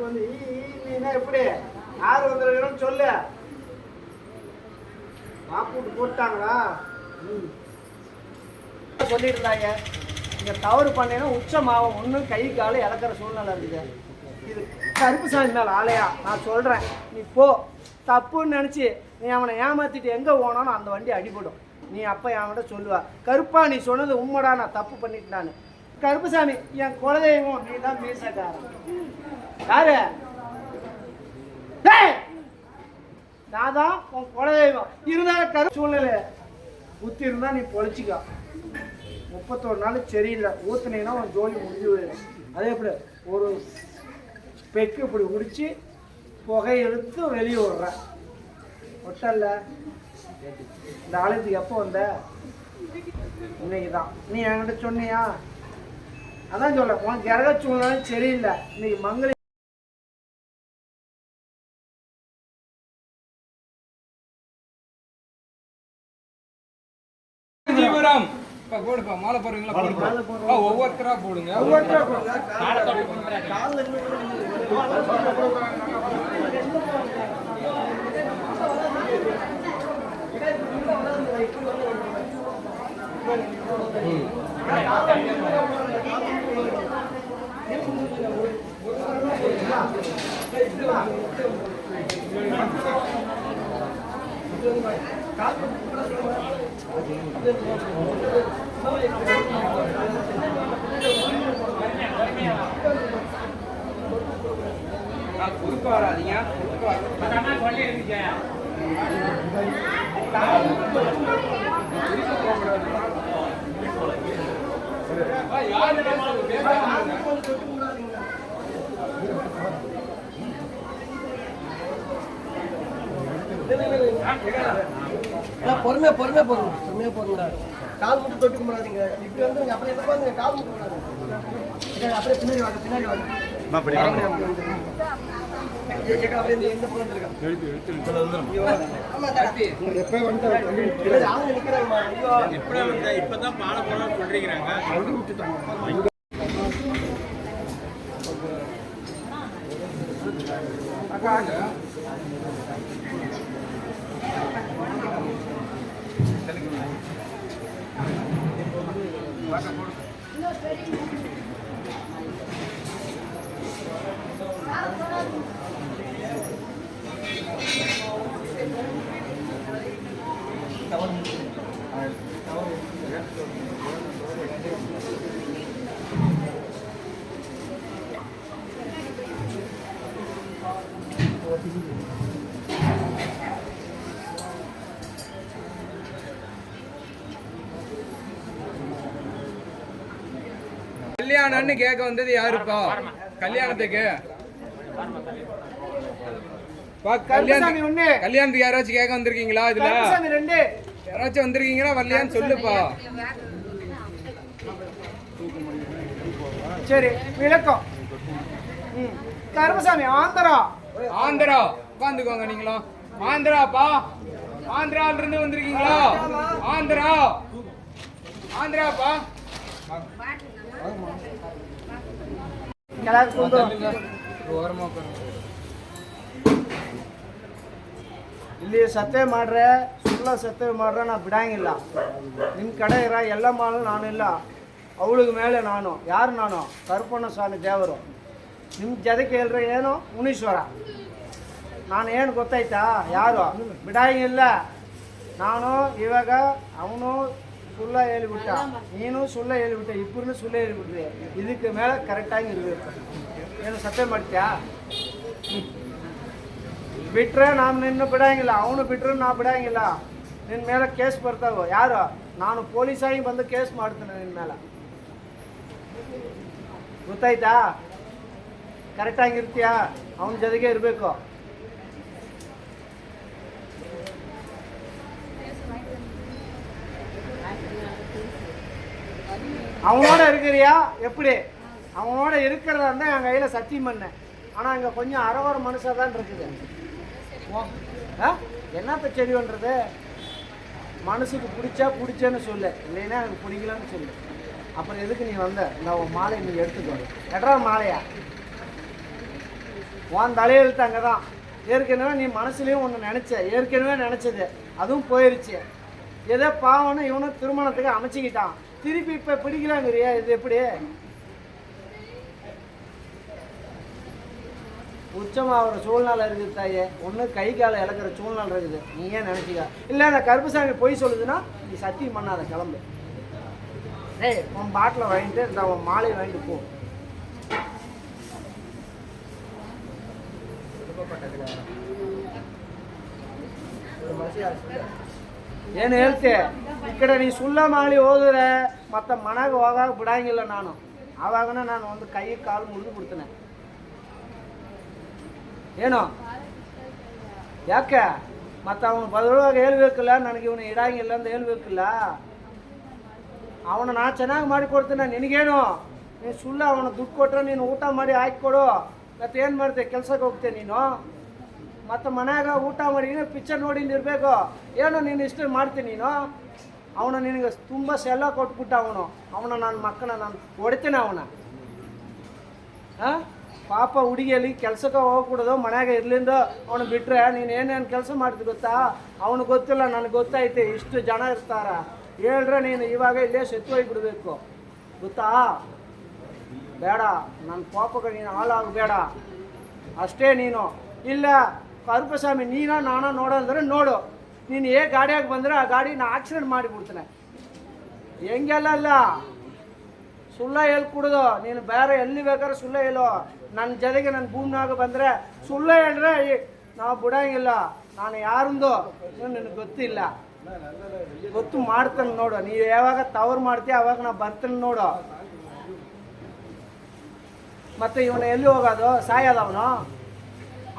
வந்து நீனா எப்படி யார் வந்துருக்கணும்னு சொல்லு. வாக்கூட்டு போட்டாங்களா? சொல்லிட்டு இருந்தாங்க. இங்கே தவறு பண்ணேன்னா உச்சமாகும், ஒன்றும் கை காலை இழக்கிற சூழ்நிலை இருக்குது. இது கருப்புசாமி மேலே ஆலையா நான் சொல்கிறேன். நீ போ, தப்புன்னு நினச்சி நீ அவனை ஏமாற்றிட்டு எங்கே போனாலும் அந்த வண்டி அடிபடும். நீ அப்போ என்கிட்ட சொல்லுவா, கருப்பா நீ சொன்னது உண்மைடா, நான் தப்பு பண்ணிட்டேன். கருப்புசாமி என் குலதெய்வம், நீ தான் மீசக்காரன். யாரு? நான் தான் உன் குலதெய்வம். இருந்தாலும் சூழ்நிலை ஊற்றி இருந்தால் நீ பொழைச்சிக்கோ. 31 நாள் சரியில்லை, ஊற்றுனீங்கன்னா உன் ஜோலி முடிஞ்சு போயிடும். அதே எப்படி ஒரு பெக்கு இப்படி முடிச்சு புகை எடுத்து வெளியே விடுறேன். ஒட்டல்ல இந்த ஆலயத்துக்கு எப்போ வந்த? இன்னைக்கு தான். நீ என்கிட்ட சொன்னியா? அதான் சொல்ல, உன் கிரக சூழ்நிலை சரியில்லை. இன்னைக்கு மங்கள போடுப்பா, மாலை போடுறீங்களா? ஒவ்வொருத்தரா போடுங்க. குறுக்க வராதீங்க. பொறுமையா பொறுமையா போடுங்க, பொறுமையா போடுங்க. கால் மட்டும் தொட்டு கும்பிடாதீங்க. இப்படி வந்து அப்படியே பாருங்க, கால் மட்டும் போடாதீங்க. அப்படியே பின்னாடி வாங்க, பின்னாடி வாங்க. அப்படியே இந்த பக்கம் இருக்கா? எப்போ வந்து அவங்க நிற்கிறாங்கம்மா. எப்படி வந்து இப்பதான் பாட போறோம்னு சொல்றீங்கிறாங்க. அப்படி விட்டுட்டாங்க. கல்யாணம்னு கேட்க வந்தது யாருப்பா? கல்யாணத்துக்கு கல்யாணத்துக்கு யாராச்சும் கேட்க வந்திருக்கீங்களா? இதுல யாராச்சும் வந்திருக்கீங்களா? வரலையான்னு சொல்லுப்பா. சரி, விளக்கம். கருமசாமி ஆந்திரா. ஆந்திரா உட்காந்துக்கோங்க. நீங்களும் ஆந்திராப்பா? ஆந்திரால இருந்து வந்திருக்கீங்களா? ஆந்திரா ஆந்திராப்பா? ಇಲ್ಲಿ ಸತ್ತೇ ಮಾಡ್ರೆ ಸುಳ್ಳ ಸತ್ತೇ ಮಾಡ್ರೆ ನಾ ಬಿಡಂಗಿಲ್ಲ. ನಿಮ್ಮ ಕಡೆ ಇರೋ ಎಲ್ಲ ಮಾಲು ನಾನಿಲ್ಲ, ಅವಳಿಗೆ ಮೇಲೆ ನಾನು. ಯಾರು ನಾನು? ಕರುಪಣ್ಣ ಸ್ವಾಮಿ ದೇವರು. ನಿಮ್ಮ ಜದಕ್ಕೆ ಹೇಳ್ರೆ ಏನು? ಮುನೀಶ್ವರ. ನಾನು ಏನು ಗೊತ್ತಾಯ್ತಾ? ಯಾರು ಬಿಡಂಗಿಲ್ಲ. ನಾನು ಇವಾಗ ಅವನು ಸುಳ್ಳ ಹೇಳಿಬಿಟ್ಟ, ನೀನು ಸುಳ್ಳ ಹೇಳಿಬಿಟ್ಟೆ, ಇಬ್ಬರನ್ನು ಸುಳ್ಳ ಹೇಳಿಬಿಟ್ರಿ. ಇದಕ್ಕೆ ಮೇಲೆ ಕರೆಕ್ಟಾಗಿ ಇರಬೇಕು. ಏನು ಸತ್ಯ ಮಾಡ್ತೀಯಾ? ಬಿಟ್ಟರೆ ನಾನು ನಿನ್ನ ಬಿಡಂಗಿಲ್ಲ, ಅವನು ಬಿಟ್ಟರೆ ನಾ ಬಿಡಂಗಿಲ್ಲ. ನಿನ್ನ ಮೇಲೆ ಕೇಸ್ ಬರ್ತಾವೆ. ಯಾರು? ನಾನು ಪೊಲೀಸಾಗಿ ಬಂದು ಕೇಸ್ ಮಾಡ್ತೇನೆ ನಿನ್ನ ಮೇಲೆ. ಗೊತ್ತಾಯ್ತಾ? ಕರೆಕ್ಟಾಗಿರ್ತೀಯಾ? ಅವನ ಜೊತೆಗೆ ಇರಬೇಕು. அவனோட இருக்கிறியா? எப்படி? அவனோட இருக்கிறதா இருந்தால் என் கையில் சத்தியம் பண்ணேன். ஆனால் இங்கே கொஞ்சம் அறவர மனுஷாக தான் இருக்குது. என்னத்த செடி பண்ணுறது? மனசுக்கு பிடிச்சேன்னு சொல்லு, இல்லைன்னா எனக்கு பிடிக்கலன்னு சொல்லு. அப்புறம் எதுக்கு நீ வந்த? இந்த மாலையை நீ எடுத்துக்கோ. எட்ரா மாலையா? உன் தலையெழுத்து அங்கே தான். ஏற்கனவே நீ மனசுலேயும் ஒன்று நினச்ச, ஏற்கனவே நினச்சது அதுவும் போயிடுச்சு. ஏதோ பாவம்னு இவனும் திருமணத்துக்கு அமைச்சிக்கிட்டான், திருப்பி இப்போ பிடிக்கலாங்கிறியா? இது எப்படி? உச்சமாகிற சூழ்நிலை இருக்குது தாயே. ஒன்று கை காலை இழக்கிற சூழ்நிலை இருக்குது, நீ ஏன் நினச்சிக்க? இல்லை அந்த கருப்புசாமி பொய் சொல்லுதுன்னா நீ சத்தியம் பண்ணாத, கிளம்பு. ஏய் உன் பாட்டில் வாங்கிட்டு இந்த உன் மாலை வாங்கிட்டு போ. ಏನು ಹೇಳ್ತೆ ಈ ಕಡೆ ನೀ ಸುಳ್ಳ ಮಾಡಿ ಹೋದ್ರೆ ಮತ್ತೆ ಮನೆಗೆ ಹೋಗಾಗ ಬಿಡಂಗಿಲ್ಲ ನಾನು. ಆವಾಗನ ನಾನು ಒಂದು ಕೈ ಕಾಲು ಮುರಿದು ಬಿಡ್ತೇನೆ. ಏನು ಯಾಕೆ ಮತ್ತೆ ಅವನು ಬದಲಾಗ ಹೇಳ್ಬೇಕಿಲ್ಲ, ನನಗೆ ಇವನು ಇಡಂಗಿಲ್ಲ ಅಂತ ಹೇಳ್ಬೇಕಿಲ್ಲ. ಅವನ ನಾ ಚೆನ್ನಾಗಿ ಮಾಡಿಕೊಡ್ತೇನೆ, ನಿನಗೇನು? ನೀನು ಸುಳ್ಳು ಅವನ ದುಡ್ಡು ಕೊಟ್ಟರೆ ನೀನು ಊಟ ಮಾಡಿ ಹಾಕಿಕೊಡು, ಮತ್ತೆ ಏನು ಮಾಡ್ತೆ? ಕೆಲ್ಸಕ್ಕೆ ಹೋಗ್ತೇನೆ ನೀನು, ಮತ್ತು ಮನ್ಯಾಗ ಊಟ ಮಾಡಿ ಪಿಕ್ಚರ್ ನೋಡಿಂದ ಇರಬೇಕು. ಏನು ನೀನು ಇಷ್ಟು ಮಾಡ್ತೀನಿ ನೀನು? ಅವನು ನಿನಗೆ ತುಂಬ ಸೆಲ್ಲ ಕೊಟ್ಬಿಟ್ಟ. ಅವನ ನನ್ನ ಮಕ್ಕಳ ನಾನು ಹೊಡಿತೇನೆ ಅವನ. ಹಾಂ ಪಾಪ ಹುಡುಗಿಯಲ್ಲಿ ಕೆಲ್ಸಕ್ಕೆ ಹೋಗ್ಬಿಡೋದು, ಮನ್ಯಾಗ ಇರ್ಲಿಂದ ಅವನು ಬಿಟ್ಟರೆ ನೀನು ಏನೇನು ಕೆಲಸ ಮಾಡ್ತಿ ಗೊತ್ತಾ? ಅವನು ಗೊತ್ತಿಲ್ಲ, ನನಗೆ ಗೊತ್ತೈತೆ. ಇಷ್ಟು ಜನ ಇರ್ತಾರ, ಹೇಳ್ರೆ ನೀನು ಇವಾಗ ಇಲ್ಲೇ ಸೆತ್ತು ಹೋಗಿಬಿಡ್ಬೇಕು, ಗೊತ್ತಾ? ಬೇಡ, ನನ್ನ ಪಾಪಕ್ಕೆ ನೀನು ಹಾಳಾಗಬೇಡ ಅಷ್ಟೇ ನೀನು. ಇಲ್ಲ ಕರುಪಸ್ವಾಮಿ ನೀನ ನಾನ ನೋಡಂದ್ರೆ ನೋಡು, ನೀನು ಗಾಡಿಯಾಗ ಬಂದರೆ ಆ ಗಾಡಿನ ಆಕ್ಸಿಡೆಂಟ್ ಮಾಡಿಬಿಡ್ತಾನೆ. ಹೆಂಗೆಲ್ಲ ಅಲ್ಲ, ಸುಳ್ಳ ಹೇಳ್ಕೊಡೋದು ನೀನು. ಬೇರೆ ಎಲ್ಲಿ ಬೇಕಾದ್ರೆ ಸುಳ್ಳ ಹೇಳೋ, ನನ್ನ ಜೊತೆಗೆ ನನ್ನ ಭೂಮಿನಾಗ ಬಂದರೆ ಸುಳ್ಳ ಹೇಳ್ರೆ ನಾವು ಬಿಡೋಂಗಿಲ್ಲ. ನಾನು ಯಾರಿಂದು ನಿನಗೆ ಗೊತ್ತಿಲ್ಲ, ಗೊತ್ತು ಮಾಡ್ತಾನೆ ನೋಡು. ನೀವು ಯಾವಾಗ ತವರು ಮಾಡ್ತೀಯ ಅವಾಗ ನಾವು ಬರ್ತಾನೆ ನೋಡು. ಮತ್ತು ಇವನು ಎಲ್ಲಿ ಹೋಗೋದು? ಸಾಯೋದು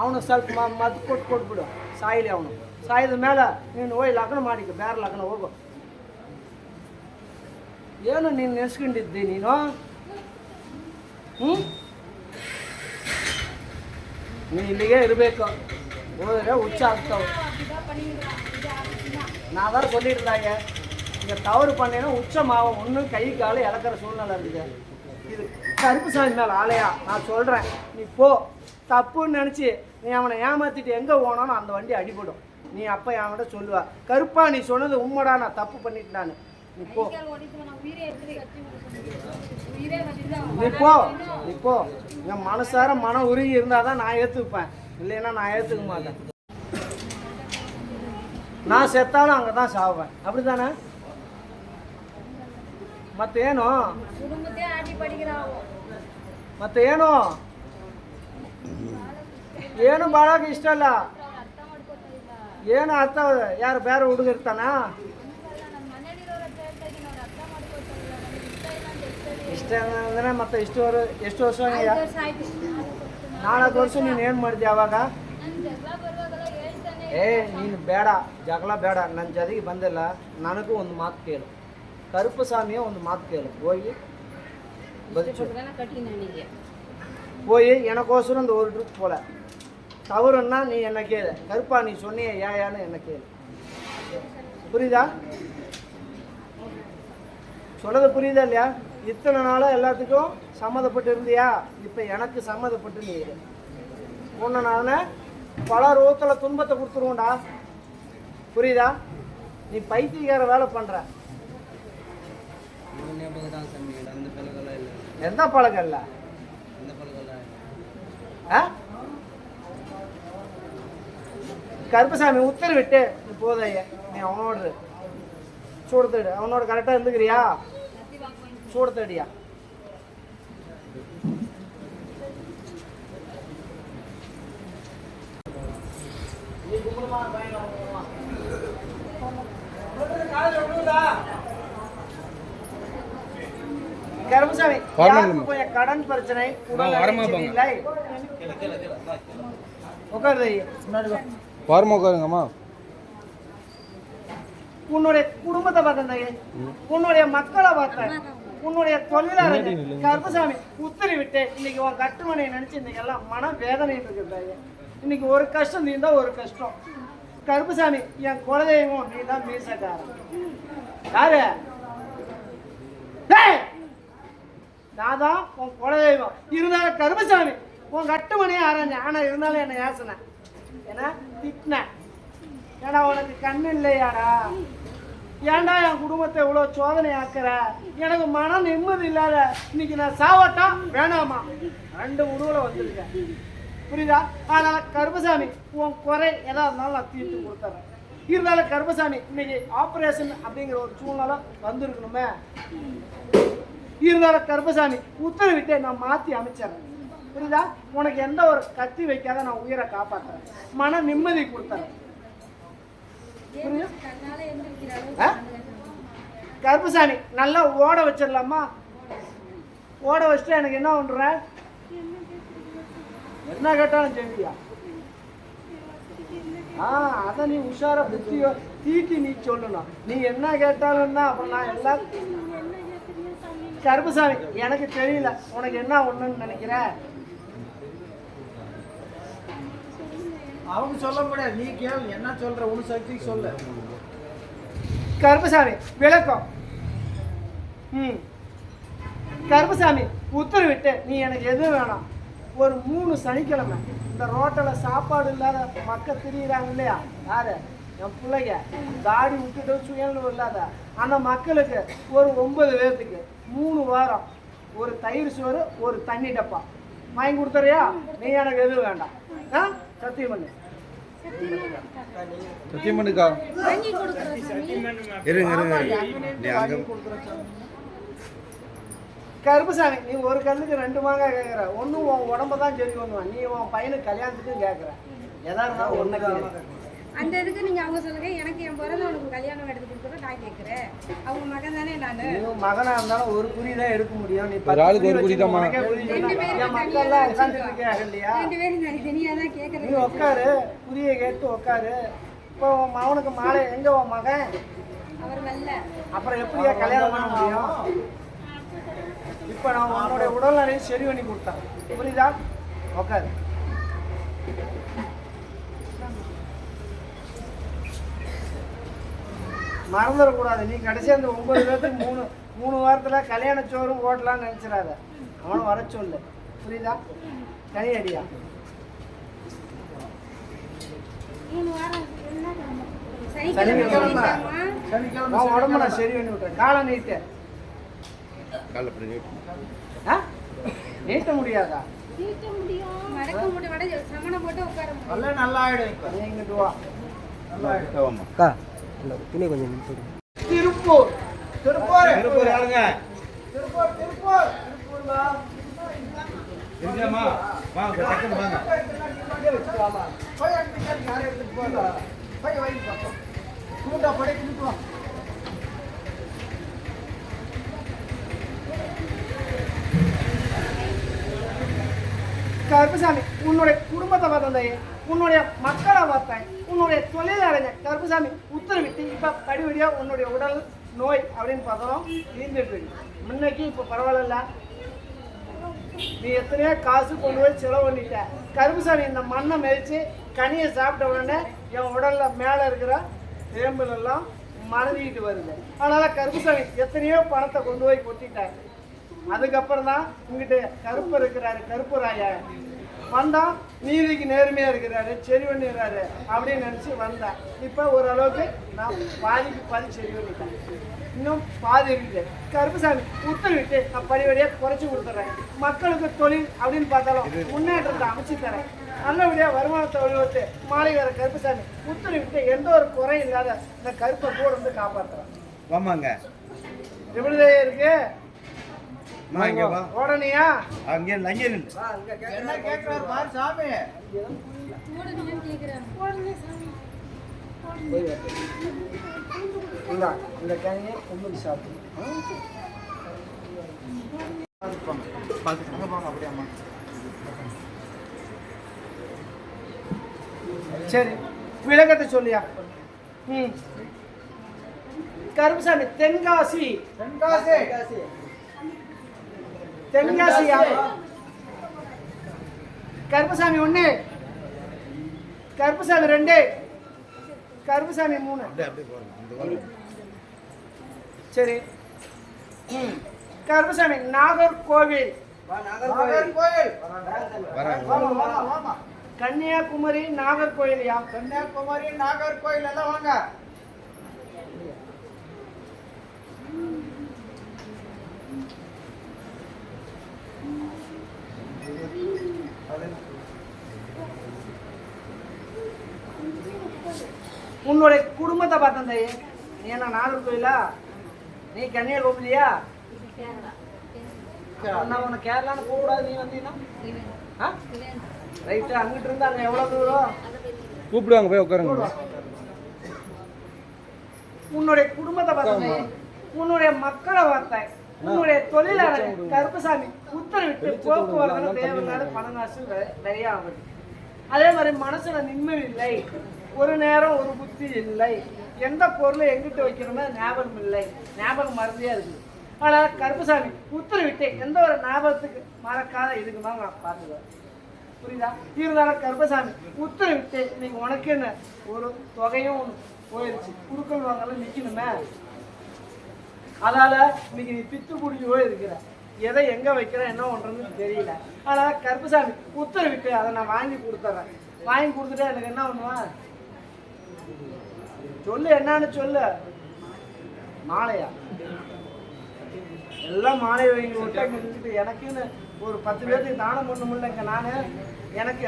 ಅವನು ಸ್ವಲ್ಪ ಮದ್ದು ಕೊಟ್ಬಿಡು, ಸಾಯಿಲಿ ಅವನು. ಸಾಯಿದ ಮೇಲೆ ನೀನು ಹೋಗಿ ಲಗ್ನ ಮಾಡಿಕ, ಬೇರೆ ಲಗ್ನ ಹೋಗು. ಏನು ನೀನು ನೆನೆಸ್ಕೊಂಡಿದ್ದಿ ನೀನು? ನೀನು ಇಲ್ಲಿಗೆ ಇರಬೇಕು, ಹೋದರೆ ಹುಚ್ಚ ಆಗ್ತಾವೆ. நான் தான் சொல்லியிருந்தாங்க, இங்கே தவறு பண்ணேன்னா உச்சமாகும், ஒன்றும் கை கால் இழக்கிற சூழ்நிலை இருக்குது. இது கருப்புசாமி மேலே ஆலையா? நான் சொல்கிறேன், நீ போ. தப்புன்னு நினச்சி நீ அவனை ஏமாற்றிட்டு எங்கே போனாலும் அந்த வண்டி அடிபடும். நீ அப்போ என்கிட்ட சொல்லுவா, கருப்பா நீ சொன்னது உண்மைடா, நான் தப்பு பண்ணிட்டேன். நீ போ, நீ போ. என் மனசார மன உருகி இருந்தால் தான் நான் ஏற்றுப்பேன், இல்லைன்னா நான் ஏற்றுக்க மாட்டேன். நான் செத்தாலும் அங்கே தான் சாவேன், அப்படி தானே? ಮತ್ತೇನು ಮತ್ತೇನು ಏನು ಭಾಳಾಗ ಇಷ್ಟ ಅಲ್ಲ. ಏನು ಅರ್ಥ? ಯಾರು ಬೇರೆ ಹುಡುಗಿರ್ತಾನ? ಇಷ್ಟ ಅಂದರೆ ಮತ್ತೆ ಎಷ್ಟು ವರ್ಷ? 4 ವರ್ಷ ನೀನು ಏನು ಮಾಡಿದೆ ಅವಾಗ? ನೀನು ಬೇಡ, ಜಗಳ ಬೇಡ. ನನ್ನ ಜೊತೆಗೆ ಬಂದಿಲ್ಲ, ನನಗೂ ಒಂದು ಮಾತು ಕೇಳು. கருப்பசாமியை ಒಂದು மாத்து கேளு, போய் போய் எனக்கோசரம் இந்த ஒரு ட்ரிப் போல. தவறுன்னா நீ என்ன கேளு, கருப்பா நீ சொன்னிய ஏன்னு என்ன கேளு. புரியுதா? சொல்றது புரியுதா இல்லையா? இத்தனை நாளாக எல்லாத்துக்கும் சம்மதப்பட்டு இருந்தியா? இப்போ எனக்கு சம்மதப்பட்டு நீ இரு. ஒன்று நான் பல ரோத்தில் துன்பத்தை கொடுத்துருவோண்டா, புரியுதா? நீ பைத்தியக்கார வேலை பண்ணுற. எந்த பழக்கம் இல்லை? கருப்பசாமி உத்தரவிட்டு போதைய நீ அவனோட சூடத்தடி, அவனோட கரெக்டாக இருந்துக்கிறியா? சூடத்தடியா? கருப்பசாமி கொஞ்சம் கடன் பிரச்சனை, உன்னுடைய குடும்பத்தை பார்த்தேன், உன்னுடைய மக்களை பார்த்தேன், உன்னுடைய தொழிலாளர். கருப்பசாமி உத்தரவிட்டு இன்னைக்கு உன் கட்டுமனையை நினைச்சு இன்னைக்கு எல்லாம் மன வேதனை இருக்குது. இன்னைக்கு ஒரு கஷ்டம் நீந்தா ஒரு கஷ்டம். கருப்பசாமி என் குலதெய்வம் நீ தான் மீசக்காரன். யாரு? நான் தான் உன் குலதெய்வம். இருந்தாலும் கருப்பசாமி உன் கட்டுமணியே ஆராய்ஞ்சேன். ஆனால் இருந்தாலும் என்னை ஏசினேன், ஏன்னா திட்டினேன். ஏடா உனக்கு கண்ணு இல்லையாடா, ஏன்டா என் குடும்பத்தை இவ்வளோ சோதனை ஆக்குற, எனக்கு மன நிம்மதி இல்லாத, இன்னைக்கு நான் சாவட்டா வேணாமா, 2 முடிவில் வந்திருக்கேன். புரியுதா? அதனால் கருப்பசாமி உன் குறை எதா இருந்தாலும் நான் தீர்த்து கொடுத்துறேன். இருந்தாலும் கருப்பசாமி இன்னைக்கு ஆப்ரேஷன் அப்படிங்கிற ஒரு சூழ்நிலை வந்திருக்கணுமே. இருந்தாலும் கருப்பசாமி உத்தரவிட்டு நான் மாற்றி அமைச்சிடறேன். புரியுதா? உனக்கு எந்த ஒரு கத்தி வைக்காத நான் உயிரை காப்பாற்றுறேன், மன நிம்மதி கொடுத்துறேன். கருப்பசாமி நல்லா ஓட வச்சிடலாமா? ஓட வச்சுட்டு எனக்கு என்ன பண்ற? என்ன கேட்டாலும் செய்வியா? அத நீ உஷார புத்தியோ தீட்டி நீ சொல்லணும். நீ என்ன கேட்டாலும் தான். அப்புறம் நான் எல்லாம் கருப்பசாமி எனக்கு தெரியல உனக்கு என்ன ஒண்ணுன்னு நினைக்கிற. அவங்க சொல்ல முடியாது, நீ கேளு என்ன சொல்ற, உன் சக்திக்கு சொல்லு. கருப்பசாமி விளக்கம். கருப்பசாமி உத்தரவிட்டு நீ எனக்கு எது வேணாம், ஒரு 3 சனிக்கிழமை இந்த ரோட்டில் சாப்பாடு இல்லாத மக்கள் திரியிறாங்க இல்லையா, யாரு என் பிள்ளைங்க தாடி விட்டுட்டு சுயநலம் இல்லாத அந்த மக்களுக்கு ஒரு 9 பேர்த்துக்கு 3 வாரம் ஒரு தயிர் சோறு ஒரு தண்ணி டப்பா வாங்கி கொடுத்துறியா? நீ எனக்கு எதுவும் வேண்டாம். சத்தியம் பண்ணு. சத்தியம் பண்ணுக்கா. கருப்பசாமி நீ ஒரு கல்லுக்கு 2 மாங்காய் கேட்குற. ஒன்றும் உன் உடம்ப தான் சரி பண்ணுவான், நீ உன் பையனுக்கு கல்யாணத்துக்கும் கேட்குற. எதா இருந்தாலும் ஒன்று அந்த இதுக்கு நீங்க அவங்க சொல்லுங்க. எனக்கு என் பிறந்த உனக்கு கல்யாணம் எடுத்து கொடுக்குற நான் கேட்குறேன். அவங்க மகன் தானே நானு. மகனா இருந்தாலும் ஒரு குறி தான் எடுக்க முடியும். நீ ஒரு ஆளுக்கு ஒரு குறி தான். மக்கள்லாம் உட்காந்துட்டு இருக்காங்க இல்லையா? 2 பேரும் தனித்தனியா தான் கேட்குறேன். நீ உட்காரு, குறியை கேட்டு உட்காரு. இப்போ உன் மகனுக்கு மாலை எங்க உன் மகன்? அவர் வரல. அப்புறம் எப்படியா கல்யாணம் பண்ண முடியும்? இப்போ நான் உன்னோட உடல்நிலையை சரி பண்ணி கொடுத்தேன். புரியுதா? உட்காரு. மறந்துடக்கூடாது. நீ கடைசி அந்த 9 பேர்த்துக்கு 3 வாரத்தில் கல்யாண சோறும் ஓட்டலான்னு நினச்சிடாத. அவனை வர சொல்லு. புரியுதா? தனி அடியா 3 வாரம் சனிக்கிழமை உடம்பு நான் சரி பண்ணி விட்டேன். காலை நீட்டு. நீட்ட முடியாதா? மடக்க முடியும். சமணம் போட்டு உட்கார எல்லாம் நல்லா ஆயிடும். நீ இங்கிட்டு வா. நல்லா ஆயிடும். துணி கொஞ்சம் திருப்பூர் திருப்பூர் திருப்பூர் யாருங்க? திருப்பூர் திருப்பூர் திருப்பூர்ல இருக்கேம்மா, வாங்க டக்குன்னு வாங்க. போய் அடிக்காரு யாரை எடுத்துட்டு போதா? போய் வாங்கி பார்த்தோம். கூட்டா படை கூட்டுவோம். கருப்பசாமி உன்னுடைய குடும்பத்தை பார்த்தந்தையே, உன்னுடைய மக்களை பார்த்தேன், உன்னுடைய தொழிலாளங்க. கருப்பசாமி உத்தரவிட்டு இப்போ படிப்படியாக உன்னுடைய உடல் நோய் அப்படின்னு பார்த்தோம் தீர்ந்துட்டு இருக்கு. முன்னைக்கு இப்போ பரவாயில்ல. நீ எத்தனையோ காசு கொண்டு போய் செலவு பண்ணிட்ட. கருப்பசாமி இந்த மண்ணை மெதிச்சு கனியை சாப்பிட்ட உடனே என் உடல்ல மேலே இருக்கிற தேம்பலெல்லாம் மறந்துக்கிட்டு வருது. அதனால கருப்பசாமி எத்தனையோ பணத்தை கொண்டு போய் கொட்டிட்டாங்க. அதுக்கப்புறம் தான் இங்கிட்ட கருப்பு இருக்கிறாரு, கருப்பு ராயா வந்தா நீதிக்கு நேர்மையாக இருக்கிறாரு, சரி பண்ணிடுறாரு அப்படின்னு நினச்சி வந்தேன். இப்போ ஓரளவுக்கு நான் பாதிக்கு பாதி சரி பண்ணிட்டேன். இன்னும் பாதி இருக்குது. கருப்புசாமி உத்தரவிட்டு நான் படிப்படியாக குறைச்சி கொடுத்துட்றேன். மக்களுக்கு தொழில் அப்படின்னு பார்த்தாலும் முன்னேற்றத்தை அமைச்சு தரேன். நல்லபடியாக வருமானத்தை வழிவகுத்து மாலை வர கருப்புசாமி உத்தரவிட்டு எந்த ஒரு குறையும் இல்லாத இந்த கருப்பை கூட வந்து காப்பாற்றுறேன். வாமாங்க. எப்படிதான் இருக்கு? உடனேயா அங்கே என்ன கேட்கிறாரு பாரு சாமி. இந்த கனியை உண்மைக்கு சாப்பிடும். அப்படியாம்மா? சரி விளக்கத்தை சொல்லியா? கருப்புசாமி தென்காசி தென்காசி தென்காசியா? கருப்பசாமி 1, கருப்பசாமி 2, கருப்பசாமி 3. சரி. கருப்பசாமி நாகர்கோவில் நாகர்கோயில். வராங்க. கன்னியாகுமரி நாகர்கோயில்யா. கன்னியாகுமரி நாகர்கோயில் எல்லாம் வாங்க. உன்னுடைய குடும்பத்தை பார்த்தேன் தாயே. நீ என்ன நாகர்கோயிலா? நீ கன்னியாகுமரியா? நான் உன்னை கேரளான்னு கூப்பிடாது. நீ வந்தீங்கன்னா ரைட்டு. அங்கிட்டு இருந்து அங்கே எவ்வளோ தூரம்? கூப்பிடுவாங்க, போய் உட்காருங்க. உன்னுடைய குடும்பத்தை பார்த்தேன், உன்னுடைய மக்களை பார்த்தேன், உன்னுடைய தொழிலாளர் கருப்பசாமி உத்தரவிட்டு போக்குவரத்து தேவையில்லாத பணங்காசு நிறைய ஆகுது. அதே மாதிரி மனசுல நிம்மதி இல்லை, ஒரு நேரம் ஒரு புத்தி இல்லை, எந்த பொருளை எங்கிட்ட வைக்கிறோமோ ஞாபகம் இல்லை, ஞாபகம் மறந்தியா இருக்குது. ஆனால் கருப்பசாமி உத்தரவிட்டு எந்த ஒரு ஞாபகத்துக்கு மறக்காத இதுக்கு தான் நான் பார்த்துக்குவேன். புரியுதா? இருந்தாலும் கருப்பசாமி உத்தரவிட்டு இன்னைக்கு உனக்கு என்ன ஒரு தொகையும் போயிடுச்சு, குடுக்கல் வாங்கலாம் நிற்கணுமே. அதால இன்னைக்கு நீ பித்து குடிச்சு போயிருக்கிற, எதை எங்க வைக்கிற என்ன பண்றதுன்னு தெரியல. அதனால கருப்பசாமி உத்தரவிட்டு அதை நான் வாங்கி கொடுத்துட்றேன். வாங்கி கொடுத்துட்டா எனக்கு என்ன பண்ணுவேன் சொல்லு, என்னன்னு சொல்லு. மாலையா? எல்லாம் மாலை வாங்கி விட்டா நிறுத்திட்டு எனக்குன்னு ஒரு 10 பேருக்கு தானம் பண்ண முடியலங்க நானு. எனக்கு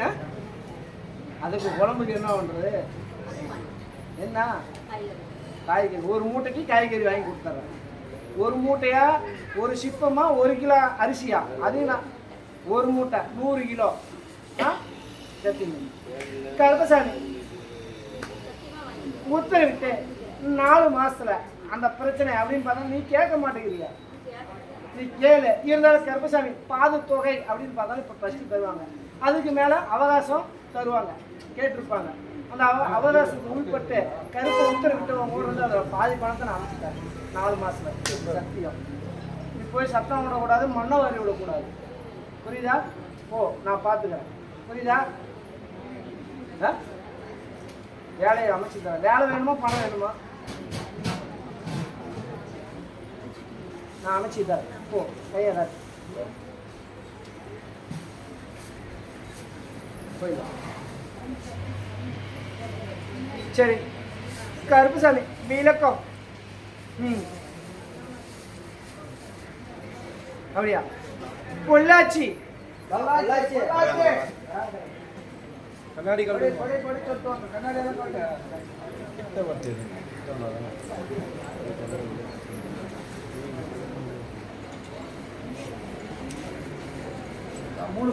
அதுக்கு குழம்புக்கு என்ன பண்றது? என்ன காய்கறி, ஒரு மூட்டைக்கு காய்கறி வாங்கி கொடுத்துட்றேன். ஒரு மூட்டையா, ஒரு சிப்பமா, 1 கிலோ அரிசியா? அது நான் ஒரு மூட்டை 100 கிலோ. கருப்பசாமி உத்தரவிட்டு 4 மாசத்துல அந்த பிரச்சனை அப்படின்னு பார்த்தா நீ கேட்க மாட்டேங்கிறீங்க. நீ கேளு. இருந்தாலும் கருப்பசாமி பாது தொகை அப்படின்னு பார்த்தாலும் இப்போ ஃபஸ்ட்டு தருவாங்க, அதுக்கு மேலே அவகாசம் தருவாங்க, கேட்டிருப்பாங்க. அந்த அவகாசத்துக்கு உள்பட்டு கருப்பை உத்தரவிட்டு ஊர் வந்து அதை பாதி பணத்தை நான் அமைச்சிட்டேன் 4 மாசத்துல. சத்தியம். நீ போய் சத்தம் விடக்கூடாது, மண்ணை வாரி விடக்கூடாது. புரியுதா? ஓ, நான் பார்த்துக்கிறேன். புரியுதா? வேலையை அமைச்சு தரேன். வேலை வேணுமா பணம் வேணுமா? நான் அமைச்சு தரேன். போ, கையாடாது போயிடலாம். சரி கருப்புசாமி விளக்கம். அப்படியா? பொள்ளாச்சி. கண்ணாடி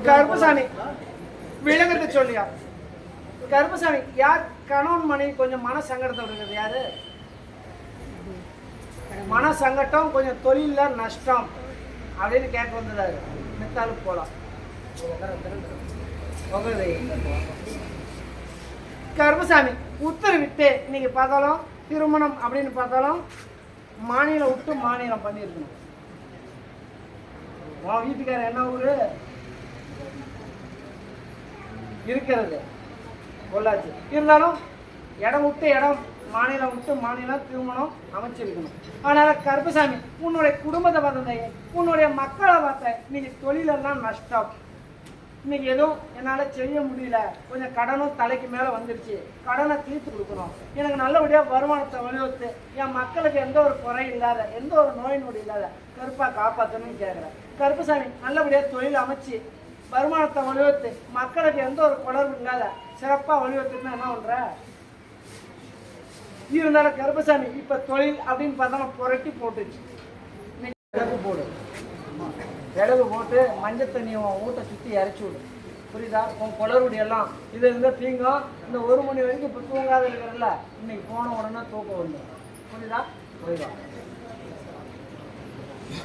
கருப்பசாமி விளங்கத்தை சொல்லியா? கருப்பசாமி யார் கணவன் மனைவி கொஞ்சம் மன சங்கடத்தோட இருக்கிறது யாரு? மன சங்கடம், கொஞ்சம் தொழில நஷ்டம் அப்படின்னு கேட்க வந்ததாரு. மித்தாலும் போலாம். கருப்பசாமி உத்தரவிட்டு நீங்க பார்த்தாலும் திருமணம் அப்படின்னு பார்த்தாலும் மாநிலம் விட்டு மாநிலம் பண்ணியிருக்கணும். உன் வீட்டுக்காரர் என்ன ஊரு? இருக்கிறது பொள்ளாச்சி. இருந்தாலும் இடம் விட்டு இடம், மாநிலம் விட்டு மாநிலம் திருமணம் அமைச்சிருக்கணும். அதனால கருப்பசாமி உன்னுடைய குடும்பத்தை பார்த்தேன், உன்னுடைய மக்களை பார்த்தேன். இன்னைக்கு தொழிலெல்லாம் நஷ்டம். இன்னைக்கு எதுவும் என்னால் செய்ய முடியல, கொஞ்சம் கடனும் தலைக்கு மேலே வந்துடுச்சு, கடனை தீர்த்து கொடுக்கணும், எனக்கு நல்லபடியாக வருமானத்தை வலியுறுத்து, என் மக்களுக்கு எந்த ஒரு குறை இல்லாத, எந்த ஒரு நோய் நொடி இல்லாத கருப்பாக காப்பாற்றணும்னு கேட்குறேன். கருப்பசாமி நல்லபடியாக தொழில் அமைச்சு வருமானத்தை வலியுறுத்து, மக்களுக்கு எந்த ஒரு குளர்வு இல்லாத சிறப்பாக வலியுறுத்துன்னா என்ன பண்ணுற? இருந்தாலும் கருப்பசாமி இப்போ தொழில் அப்படின்னு பார்த்தா புரட்டி போட்டுச்சு. இன்னைக்கு போடு, விளவு போட்டு மஞ்சள் தண்ணியை ஊட்ட சுற்றி இறச்சி விடு. புரியுதா? உன் குளறுபடி எல்லாம் இது இருந்தால் தீங்கும். இந்த 1 மணி வரைக்கும் இப்போ தூங்காத இருக்கிறல்ல, இன்னைக்கு போன உடனே தூக்கம் வந்து. புரியுதா? புரியுதா?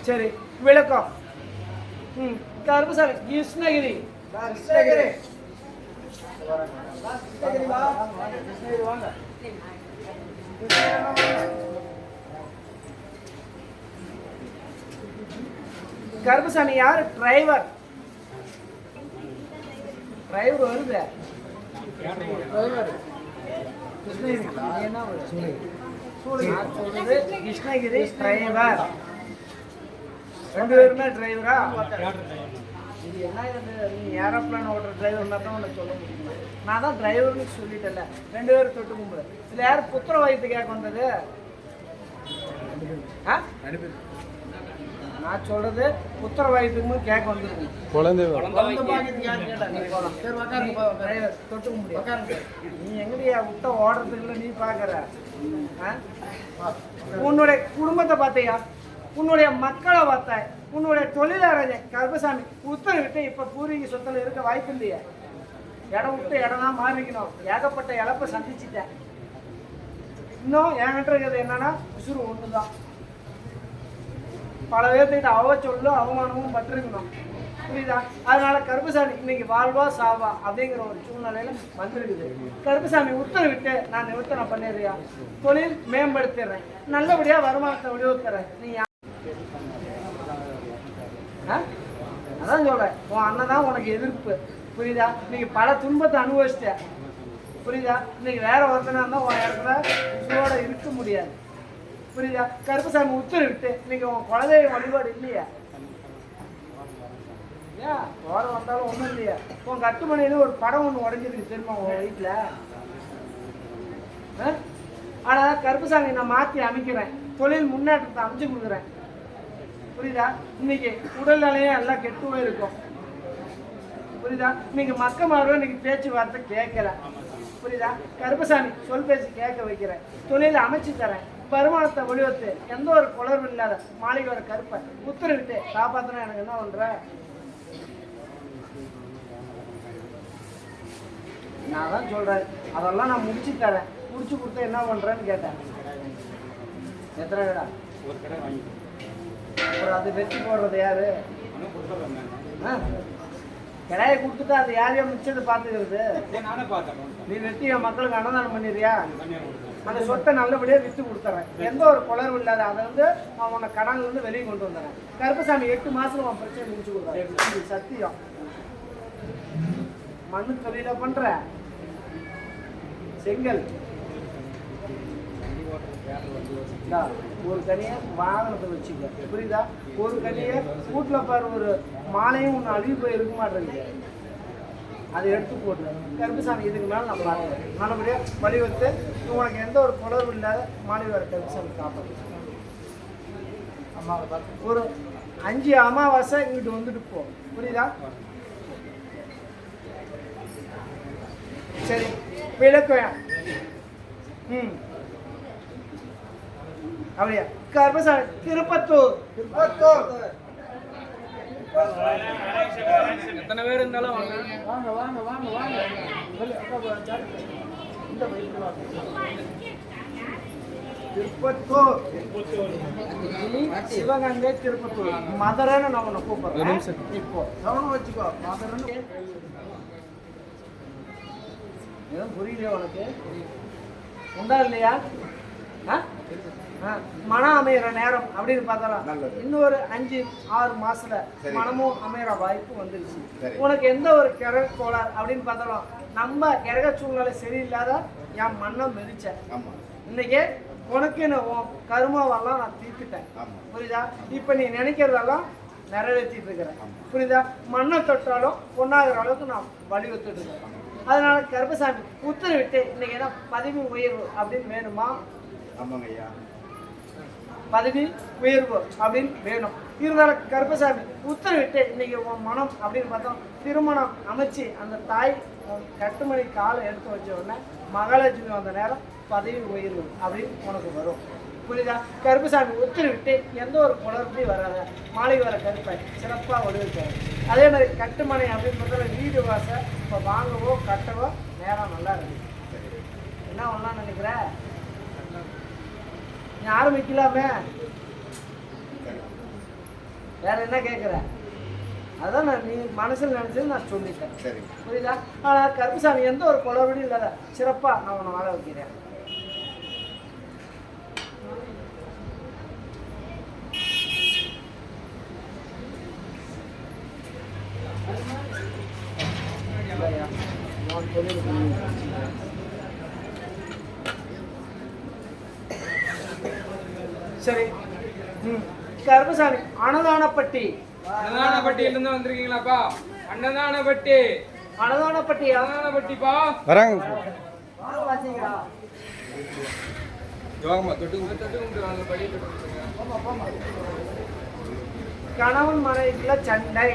சரி விளக்கம். கருப்பசாமி கிருஷ்ணகிரி. கிருஷ்ணகிரி வாங்க. கருப்பசாமி யாரு? டிரைவர். டிரைவர் வருது. கிருஷ்ணகிரி என்ன சொல்றது? கிருஷ்ணகிரி டிரைவர். 2 பேருமே டிரைவரா? இது என்ன இது? நீ ஏரோப்ளான் ஓட்டுற டிரைவர்னா தான் உன்னை சொல்ல முடியும். நான் தான் டிரைவர்னு சொல்லிட்டேன்ல. 2 பேரும் தொட்டு கும்பிடு. இதில் யார் புத்திர வயிற்று கேட்க வந்தது? ஆ, நான் சொல்றது புத்திர வயிற்றுக்கு கேட்க வந்துருக்கு. குழந்தை டிரைவர் தொட்டு கும்பிடு. நீ எங்கடியா விட்ட ஓடுறதுக்குள்ள நீ பார்க்குற? உன்னுடைய குடும்பத்தை பார்த்தியா, உன்னுடைய மக்களை பார்த்தாய், உன்னுடைய தொழிலாளர் கருப்பசாமி உத்தரவிட்டு இப்போ பூர்வீக சொத்தில் இருக்க வாய்ப்பு இல்லையா? இடம் விட்டு இடம் தான் மாறிக்கணும். ஏகப்பட்ட இழப்பை சந்திச்சுட்டேன். இன்னும் என்கிட்ட இருக்கிறது என்னன்னா உசுறு ஒன்று தான். பல பேர்த்துக்கிட்ட சொல்லு அவமானமும் பட்டிருக்கணும். புரியுதா? அதனால கருப்பசாமி இன்னைக்கு வாழ்வா சாவா அப்படிங்கிற ஒரு சூழ்நிலையில வந்திருக்குது. கருப்பசாமி உத்தரவிட்டு நான் நிவர்த்தனை பண்ணிடுறியா? தொழில் மேம்படுத்திடுறேன், நல்லபடியா வருமானத்தை விடுவித்துறேன். நீ அதான் சொல்றேன், உன் அண்ணன் தான் உனக்கு எதிர்ப்பு. புரியுதா? இன்னைக்கு பல துன்பத்தை அனுபவிச்சிட்ட. புரியுதா? இன்னைக்கு வேற ஒருத்தனா இருந்தா உன் இடத்துல உசுரோட இருக்க முடியாது. புரியுதா? கருப்பசாமி உத்தரவிட்டு இன்னைக்கு உன் குலதெய்வ வழிபாடு இல்லையா? ஏன் ஓட வந்தாலும் ஒன்றும் இல்லையா? உன் கட்டுமனையில ஒரு படம் ஒன்று உடஞ்சிருக்கு தெரியுமா உன் வீட்டில்? ஆனால் கருப்பசாமி நான் மாற்றி அமைக்கிறேன், தொழில் முன்னேற்றத்தை அமைச்சு கொடுக்குறேன். புரியுதா? இன்னைக்கு உடல்நிலையும் எல்லாம் கெட்டு போயிருக்கும். புரியுதா? இன்னைக்கு மக்கமாரும் இன்னைக்கு பேச்சுவார்த்தை கேட்கல. புரியுதா? கருப்பசாமி சொல் பேச்சு கேட்க வைக்கிறேன், தொழிலை அமைச்சு தரேன், வருமானத்தை வெளிவத்து எந்த ஒரு குளர்வும் இல்லாத மாளிகை வர கருப்பை உத்தரவிட்டு காப்பாத்தினா எனக்கு என்ன பண்ற? நான் தான் சொல்றேன், அதெல்லாம் நான் முடிச்சு தரேன். முடிச்சு கொடுத்தா என்ன பண்றேன்னு கேட்டேன். எத்தனை கடை? அப்புறம் அது வெட்டி போடுறது யாரு? கடையை கொடுத்துட்டு அது யாரையும் மிச்சத்தை பார்த்துக்கிறது. நீ வெட்டி என் மக்களுக்கு அன்னதானம் பண்ணிடுறியா? அந்த சொத்தை நல்லபடியாக விற்று கொடுத்துறேன், எந்த ஒரு குளர்வும் இல்லாத. அதை வந்து அவன் உன்னை கடன்ல இருந்து வெளியே கொண்டு வந்துடுறேன். கருப்பசாமி 8 மாசத்துல அவன் பிரச்சனை முடிச்சு கொடுக்குறேன். சத்தியம். மண்ணு தொழில பண்ற செங்கல் ஒரு கனியை வாகனத்தை வச்சுக்க. புரியுதா? ஒரு கனியை வீட்டில் பாரு, ஒரு மாலையும் ஒன்று அழுகி போய் இருக்க மாட்டேங்குது, அதை எடுத்து போட்டு கருப்பசாமி இதுக்கு மேலே நான் பார்க்குறேன். நல்லபடியாக வழிவத்து உனக்கு எந்த ஒரு குளர்வும் இல்லாத மாநில கருப்பசாமி காப்பாற்று. அம்மாவை பார்த்து ஒரு 5 அமாவாசை இங்கிட்டு வந்துட்டு போ. புரியுதா? சரி, விளக்கம். அப்படியா? கருப்பசாமி திருப்பத்தூர். எத்தனை பேர் இருந்தாலும் வாங்க வாங்க வாங்க வாங்க வாங்க. இந்த திருப்பத்தூர், சிவகங்கை, திருப்பத்தூர், மதுரைன்னு நான் உன்னை கூப்பிடுறேன். இப்போ கவனம் வச்சுக்கோ, மதுரைன்னு. எதுவும் புரியலையா உனக்கு? உண்டா இல்லையா? மனம் அமைகிற நேரம் அப்படின்னு பார்த்தாலும் இன்னொரு 5-6 மாசத்துல மனமும் அமைகிற வாய்ப்பு வந்துருச்சு. உனக்கு எந்த ஒரு கிரக கோளாறு அப்படின்னு பார்த்தாலும் நம்ம கிரக சூழ்நிலை சரியில்லாத என் மண்ணம் மெதிச்சேன். இன்னைக்கு உனக்கு உன் கருமாவெல்லாம் நான் தீர்த்துட்டேன். புரியுதா? இப்ப நீ நினைக்கிறதெல்லாம் நிறைவேற்றிட்டு இருக்கிறேன். புரியுதா? மண்ணை தொட்டாலும் பொண்ணாகிற அளவுக்கு நான் வலியுறுத்திட்டு இருக்கேன். அதனால கருப்பசாமி உத்தரவிட்டு இன்னைக்கு என்ன பதவி உயர்வு அப்படின்னு வேணுமா? ஆமாங்க ஐயா, பதவி உயர்வு அப்படின்னு வேணும். இருந்தாலும் கருப்பசாமி உத்தரவிட்டு இன்னைக்கு உன் மனம் அப்படின்னு பார்த்தோம் திருமணம் அமைச்சு அந்த தாய் கட்டுமணி காலை எடுத்து வச்ச உடனே மகாலட்சுமி வந்த நேரம் பதவி உயர்வு அப்படின்னு உனக்கு வரும். புரியுதா? கருப்பசாமி உத்தரவிட்டு எந்த ஒரு குளர்த்தையும் வராத மாளிகை வர கருப்பை சிறப்பாக வலுவிருக்காரு. அதே மாதிரி கட்டுமனை அப்படின்னு பார்த்தா வீடு வாசை இப்போ வாங்கவோ கட்டவோ நேரம் நல்லா இருக்கு. என்ன ஒன்றா நினைக்கிற? நீ ஆரம்பிக்கலாமே, வேற என்ன கேட்குற? அதான் நான் நீ மனசில் நினைச்சது நான் சொல்லிட்டேன். புரியுதா? ஆனால் கருப்பசாமி எந்த ஒரு குளறுபடியும் இல்லாத சிறப்பாக நான் உன்னை வாழ வைக்கிறேன். சரி, கருப்பசாமி அன்னதானப்பட்டி அன்னதானப்பட்டியிலிருந்து வந்திருக்கீங்களாப்பா? அன்னதானப்பட்டி. அன்னதானப்பட்டியா? அன்னதானப்பட்டிப்பா. வராங்க. பாத்தீங்களா? தொட்டு கும்பிட்டு வாங்க, படி தொட்டு கும்பிடுங்க. போமா, போமா. கணவன் மனைவிக்குள்ள சண்டை.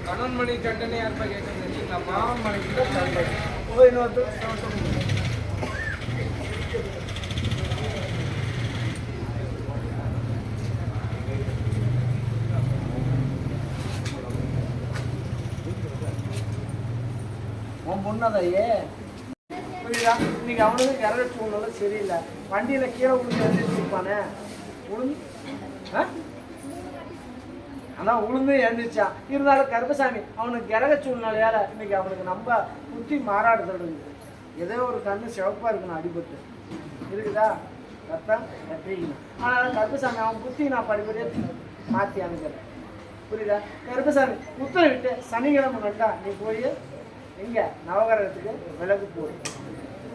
கணவன் மணி சட்டனை யாருப்பா கேட்கணும் நினைச்சீங்களாப்பா? கணவன் மனைவிக்குள்ள சண்டை. போய் இன்னொருத்தர் உன் பொண்ணதையே புரியுதா? இன்னைக்கு அவனுக்கு இறங்க சூழ்நிலை சரியில்லை. வண்டியில கீழே உளுந்து எழுந்திருப்பானே உளுந்து அதான் உளுந்து எழுந்திரிச்சான். இருந்தாலும் கருப்பசாமி அவனுக்கு இறக சூழ்நிலையால இன்னைக்கு அவனுக்கு நம்ம புத்தி மாறாடுதல். ஏதோ ஒரு கண்ணு சிவப்பா இருக்கணும், அடிபட்டு இருக்குதா ரத்தம் கட்டிக்கணும். ஆனால் கருப்பசாமி அவன் புத்தி நான் படிப்படியாக மாற்றி அனுக்கிறேன். புரியுதா? கருப்பசாமி உத்தரவிட்டு சனிக்கிழமை நட்டா நீ போய் எங்க நவகிரகத்துக்கு விலகு போடு.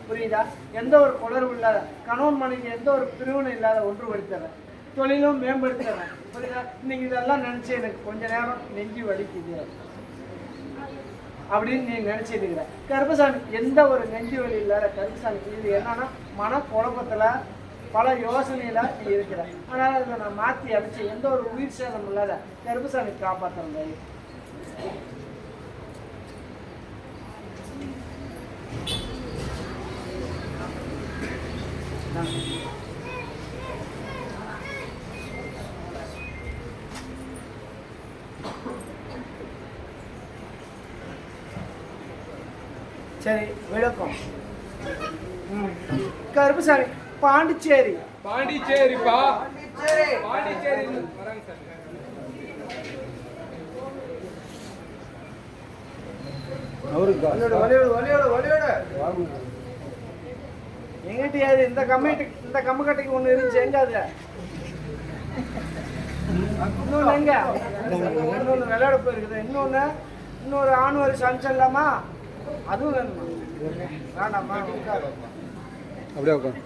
புரியுதா? எந்த ஒரு குளர்வு இல்லாத கணவன் மனைவி எந்த ஒரு பிரிவினை இல்லாத ஒன்றுபடுத்துறேன், தொழிலும் மேம்படுத்துறேன். புரியுதா? இன்னைக்கு இதெல்லாம் நினைச்சு எனக்கு கொஞ்ச நேரம் நெஞ்சு வலிக்குது அப்படின்னு நீ நினைச்சிட்டு இருக்கிற. கருப்பசாமி எந்த ஒரு நெஞ்சு வலி இல்லாத கருப்பசாமி இது என்னன்னா மன குழப்பத்துல பல யோசனையில நீ இருக்கிற. அதனால இதை நான் மாற்றி அடிச்சு எந்த ஒரு உயிர் சேதம் இல்லாத கருப்பசாமி காப்பாற்றுறேன். சரி விளக்கம். கருப்புசாமி பாண்டிச்சேரி. பாண்டிச்சேரிப்பா. பாண்டிச்சேரி வராங்க சார். அவருக்கு எங்கிட்டயாது இந்த கம்மு கட்டைக்கு ஒண்ணு இருந்துச்சு. எங்க அது இன்னொன்னு எங்க இன்னொன்னு விளையாட போயிருக்குது. இன்னொரு ஆணுவரி சமைச்சம் இல்லாமா? அதுவும் வேணுமா? வேண்டாமா? அப்படியே உட்காந்து.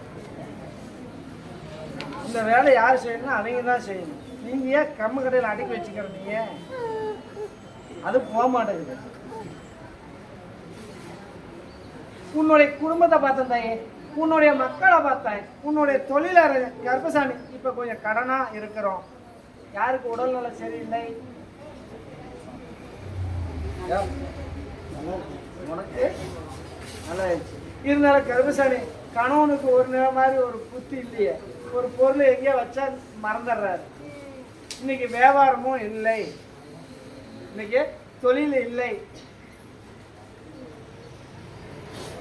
இந்த வேலை யார் செய்யணும்? அவங்க தான் செய்யணும். நீங்க ஏன் கம்மு கடையில் அடக்கி வச்சுக்கிறீங்க? அது போக மாட்டேங்குது. உன்னுடைய குடும்பத்தை பார்த்தேன் தாயே, உன்னுடைய மக்களை பார்த்தேன், உன்னுடைய தொழிலாளர் கருப்பசாமி இப்ப கொஞ்சம் கடனா இருக்கிறோம். யாருக்கு உடல்நல சரியில்லை? உனக்கு நல்லா இருந்தாலும் கருப்பசாமி கணவனுக்கு ஒரு நேரம் மாதிரி ஒரு புத்தி இல்லையே. ஒரு பொருள் எங்கேயோ வச்சா மறந்துடுறாரு. இன்னைக்கு வியாபாரமும் இல்லை, இன்னைக்கு தொழில் இல்லை.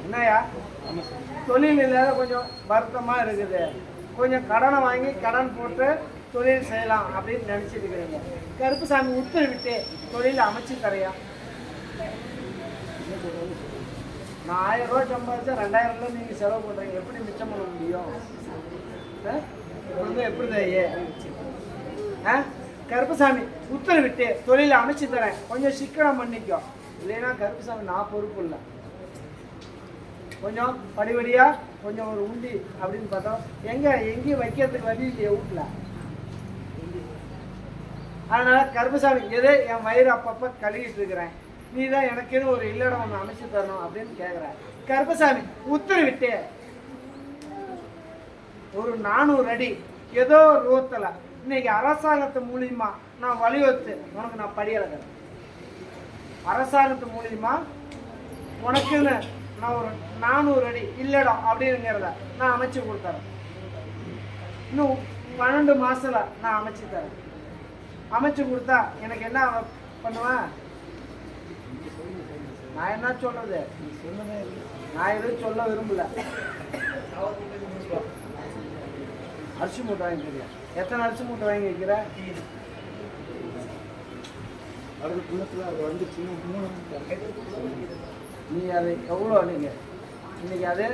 என்னையா தொழில் இல்லாத கொஞ்சம் வருத்தமாக இருக்குது. கொஞ்சம் கடனை வாங்கி கடன் போட்டு தொழில் செய்யலாம் அப்படின்னு நினச்சிட்டு இருக்கிறீங்க. கருப்புசாமி உத்தரவிட்டு தொழில் அமைச்சு தரையா? நான் 1000 ரூபா சம்பாதிச்சா 2000 நீங்கள் செலவு பண்ணுறீங்க. எப்படி மிச்சம் பண்ண முடியும்? எப்படி தாயே? கருப்புசாமி உத்தரவிட்டு தொழில் அமைச்சு தரேன், கொஞ்சம் சிக்கனம் பண்ணிக்கோ. இல்லைன்னா கருப்புசாமி நான் பொறுப்பு இல்லை. கொஞ்சம் படிப்படியா கொஞ்சம் ஒரு உண்டி அப்படின்னு பார்த்தோம். எங்கேயும் வைக்கிறதுக்கு வழி இல்லையே வீட்டுல. அதனால கருப்பசாமி எதே என் வயிறு அப்பப்ப கழுவிட்டு இருக்கிறேன், நீ தான் எனக்குன்னு ஒரு இல்லடம் ஒன்று அமைச்சு தரணும் அப்படின்னு கேட்குற. கருப்பசாமி உத்தரவிட்டு ஒரு 400 அடி ஏதோ ஒரு ரூபத்தில் இன்னைக்கு அரசாங்கத்து மூலியமா நான் வலியுறுத்து உனக்கு நான் படியறேன். அரசாங்கத்து மூலியமா உனக்குன்னு நான் ஒரு 400 அடி இல்லடம் அப்படிங்கிறத நான் அமைச்சு கொடுத்தறேன். இன்னும் 12 மாசத்துல நான் அமைச்சு தரேன். அமைச்சு கொடுத்தா எனக்கு என்ன பண்ணுவேன்? நான் என்ன சொல்றது? நான் எதுவும் சொல்ல விரும்பல. அரிசி மூட்டை வாங்கிக்கிறியா? எத்தனை அரிசி மூட்டை வாங்கி வைக்கிற? நீ அது எவ்வளோ? நீங்கள் இன்னைக்கு அது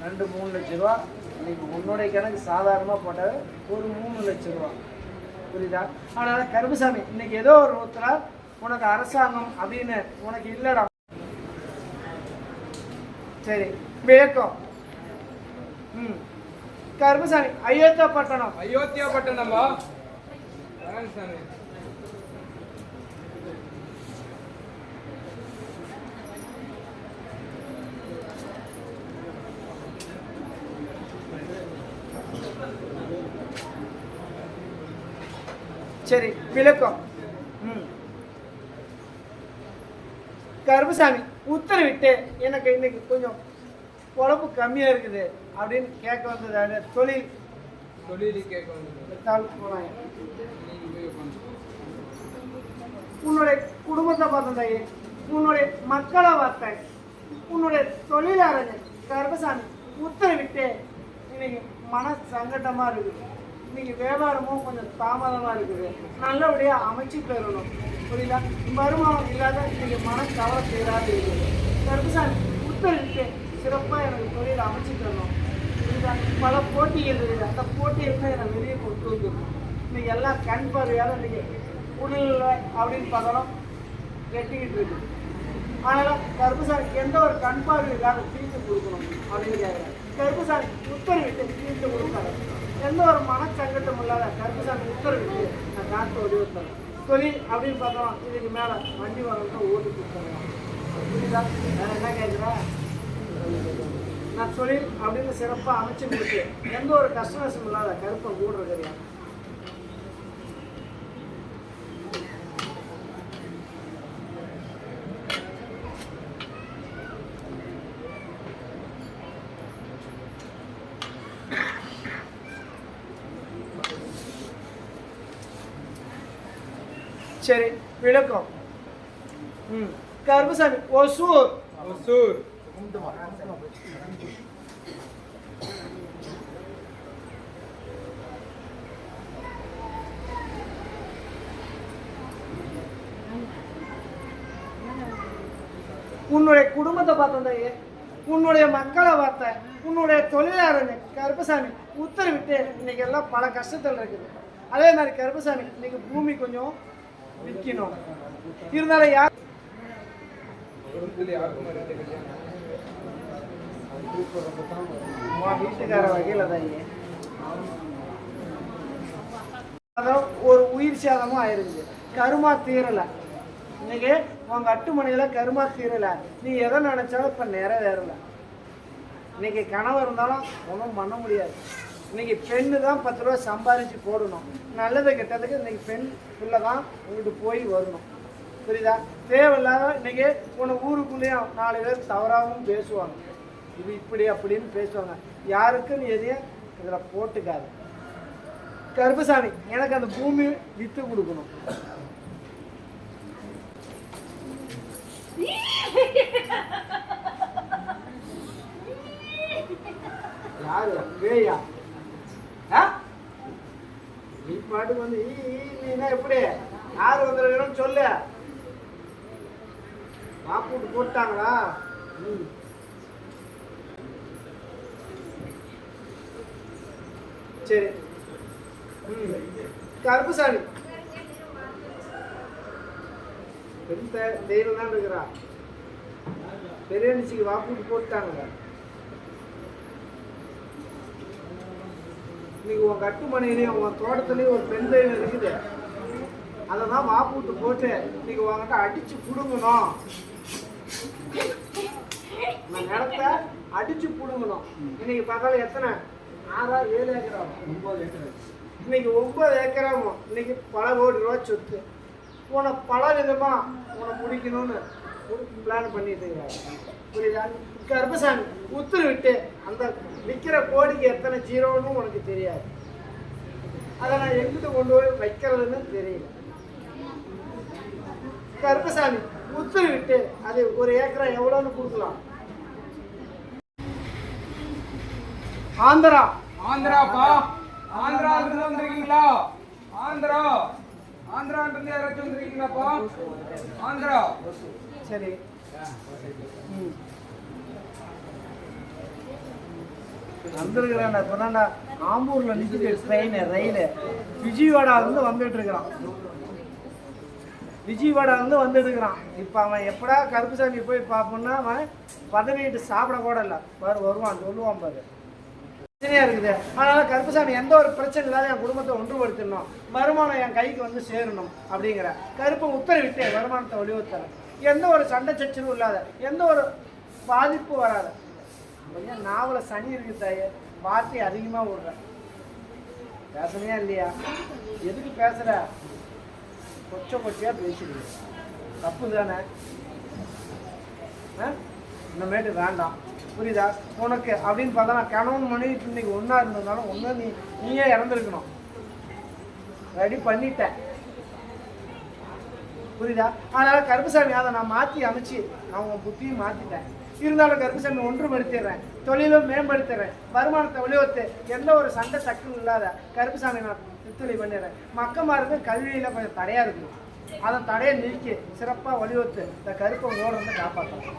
2-3 லட்ச ரூபா. இன்னைக்கு உன்னுடைய கணக்கு சாதாரணமாக போட்டது ஒரு 3 லட்ச ரூபா. புரியுதா? ஆனால் கருப்பசாமி இன்னைக்கு ஏதோ ஒரு ரூபத்தில் உனக்கு அரசாங்கம் அப்படின்னு உனக்கு இல்லடா. சரி விளக்கம். கருப்பசாமி அயோத்தியா பட்டணம். அயோத்தியா பட்டணமா? சரி விளக்கம். கருப்பசாமி உத்தரவிட்டு எனக்கு இன்னைக்கு கொஞ்சம் பொழப்பு கம்மியா இருக்குது அப்படின்னு கேட்க வந்தது. தொழில் கேட்க வந்து உன்னுடைய குடும்பத்தை பார்த்தேன், உன்னுடைய மக்களை பார்த்தேன், உன்னுடைய தொழிலாளர் கருப்பசாமி உத்தரவிட்டு இன்னைக்கு மன சங்கடமா இருக்குது. இன்னைக்கு வியாபாரமும் கொஞ்சம் தாமதமா இருக்குது. நல்லபடியா அமைச்சு தரணும். புரியுதா? வருமானம் இல்லாத இன்னைக்கு மன கவலை தீராது இருக்குது. கருப்பசாமி உத்தரவிட்டு சிறப்பாக எனக்கு தொழில் அமைச்சு தரணும். புரியுதா? பல போட்டிகள் இருக்குது. அந்த போட்டிகள் எனக்கு வெளியே கொண்டு வந்துடணும். இன்னைக்கு எல்லாம் கண் பார்வையால் இன்னைக்கு உடல் அப்படின்னு பார்த்தாலும் கெட்டிக்கிட்டு இருக்கு. அதனால் கருப்பசாமிக்கு எந்த ஒரு கண் பார்வைக்காக தீர்த்து கொடுக்கணும் அப்படின்னு கேட்குறாங்க. கருப்பசாமி உத்தரவிட்டு தீர்த்து கொடுக்காரு. எந்த ஒரு மனச்சங்கட்டம் இல்லாத கருப்பசாமி உத்தரவிட்டு நான் காட்டு வடிவத்தேன். தொழில் அப்படின்னு பார்த்தோம், இதுக்கு மேலே வண்டி வாங்கணும் ஓட்டு கொடுத்துருவோம். புரியுதா? நான் என்ன கேட்குறேன், நான் தொழில் அப்படின்னு சிறப்பாக அமைச்சு கொடுத்து எந்த ஒரு கஷ்ட நஷ்டம் இல்லாத கருப்பை கூடுற கிடையாது. சரி விளக்கம். கருப்பசாமி ஒசூர் உன்னுடைய குடும்பத்தை பார்த்தேன், உன்னுடைய மக்களை பார்த்தேன், உன்னுடைய தொழிலாளர் கருப்பசாமி உத்தரவிட்டு இன்னைக்கு எல்லாம் பல கஷ்டத்தில் இருக்குது. அதே மாதிரி கருப்பசாமி இன்னைக்கு பூமி கொஞ்சம் விற்கணும். இருந்தாலும் யார் வீட்டுக்கார வகையில் தான் அதாவது ஒரு உயிர் சேதமும் ஆயிருக்குது. கருமா தீரலை. இன்னைக்கு உங்க அட்டுமனையில் கருமா தீரலை. நீ எதை நினைச்சாலும் இப்போ நிறைவேறலை. இன்னைக்கு கனவு இருந்தாலும் ஒன்றும் பண்ண முடியாது. இன்னைக்கு பெண்ணு தான் 10 ரூபா சம்பாதிச்சு போடணும். நல்லது கெட்டதுக்கு இன்னைக்கு பெண் பிள்ளை தான் உங்கள்கிட்ட போய் வரணும். புரியுதா? தேவையில்லாத இன்னைக்கு உன்னை ஊருக்குள்ளேயும் 4 பேர் தவறாகவும் பேசுவாங்க. இது இப்படி அப்படின்னு பேசுவாங்க. யாருக்கும் நீ எதையும் இதில் போட்டுக்காது. கருப்பசாமி எனக்கு அந்த பூமி வித்து கொடுக்கணும். யாரு வேயா? நீ பாட்டுக்கு வந்து நீனா எப்படி யாரு வந்துருக்கணும் சொல்லு. மாப்பூட்டு போட்டாங்களா? சரி. கருப்புசாமி பெண் தெய்வம் தான் இருக்கிறா. பெரிய நிச்சயக்கு வாப்பூட்டு போட்டாங்க. இன்னைக்கு உன் கட்டுமனையிலையும் உன் தோட்டத்துலேயும் ஒரு பெண் தெய்வம் இருக்குது. அதை தான் வாப்பூட்டு போட்டு இன்னைக்கு உங்ககிட்ட அடிச்சு புடுங்கணும். நான் நிலத்த அடிச்சு புடுங்கணும். இன்னைக்கு பார்த்தாலும் எத்தனை 6 7 ஏக்கராமோ 9 ஏக்கரா. இன்னைக்கு 9 ஏக்கராமோ இன்னைக்கு பல கோடி ரூபா சொத்து. உன்னை பல விதமா உன்னை முடிக்கணும்னு பிளான் பண்ணிட்டு இருக்கிறாங்க. புரியுதா? கருப்பசாமி உத்தரவிட்டு அந்த விற்கிற கோடிக்கு எத்தனை ஜீரோன்னு உனக்கு தெரியாது. அதை நான் எங்கிட்ட கொண்டு போய் வைக்கிறதுன்னு தெரியல. கருப்பசாமி உத்தரவிட்டு அது 1 ஏக்கரா எவ்வளோன்னு கொடுக்கலாம். ஆந்திராப்பா. ஆந்திராவிலிருந்து வந்திருக்கீங்களா? ஆந்திராவிலிருந்து யாராச்சும் வந்திருக்கீங்களாப்பா? ஆந்திரா. சரி. வந்துருக்கிறான்டா. இப்போதான்டா ஆம்பூர்ல நிற்கிது ரயில். விஜயவாடாவிலிருந்து வந்துட்டு இருக்கிறான். வந்துட்டு இருக்கிறான். இப்போ அவன் எப்படா கருப்புசாமி போய் பார்ப்போம்னா அவன் பதவிட்டு சாப்பிட கூட இல்லை. வருவான் சொல்லுவான் பாரு. பிரச்சனையா இருக்குது. அதனால கருப்புசாமி எந்த ஒரு பிரச்சனை இல்லாத என் குடும்பத்தை ஒன்றுபடுத்தணும், வருமானம் என் கைக்கு வந்து சேரணும் அப்படிங்கிற கருப்பை உத்தரவிட்டு வருமானத்தை வலியுறுத்தணும். எந்த ஒரு சண்டை சச்சரவும் இல்லாத, எந்த ஒரு பாதிப்பு வராத. கொஞ்சம் நாவல சனி இருக்கு தாயே, வார்த்தை அதிகமாக விடுற. பேசுறியா இல்லையா? எதுக்கு பேசுற? கொச்சையாக பேசிடுது, தப்பு தானே? இந்தமேட்டு வேண்டாம், புரியுதா உனக்கு? அப்படின்னு பார்த்தா நான் கணவன் மனைவி இன்னைக்கு ஒன்றா இருந்ததுனால ஒன்று நீயே இறந்துருக்கணும். ரெடி பண்ணிட்டேன், புரியுதா? அதனால் கருப்புசாமி அதை நான் மாற்றி அமைச்சு நான் உன் புத்தியும் மாற்றிட்டேன். இருந்தாலும் கருப்புசாமி ஒன்றுபடுத்திடுறேன், தொழிலும் மேம்படுத்துறேன், வருமானத்தை வலியுறுத்து, எந்த ஒரு சண்டை சக்தியும் இல்லாத கருப்புசாமி நான் திருத்தொழி பண்ணிடுறேன். மக்கமாருக்கு கல்வியில் கொஞ்சம் தடையாக இருக்கணும், அதை தடையை நீக்கி சிறப்பாக வலியுறுத்து இந்த கருப்பை ஓடுறத காப்பாற்றணும்.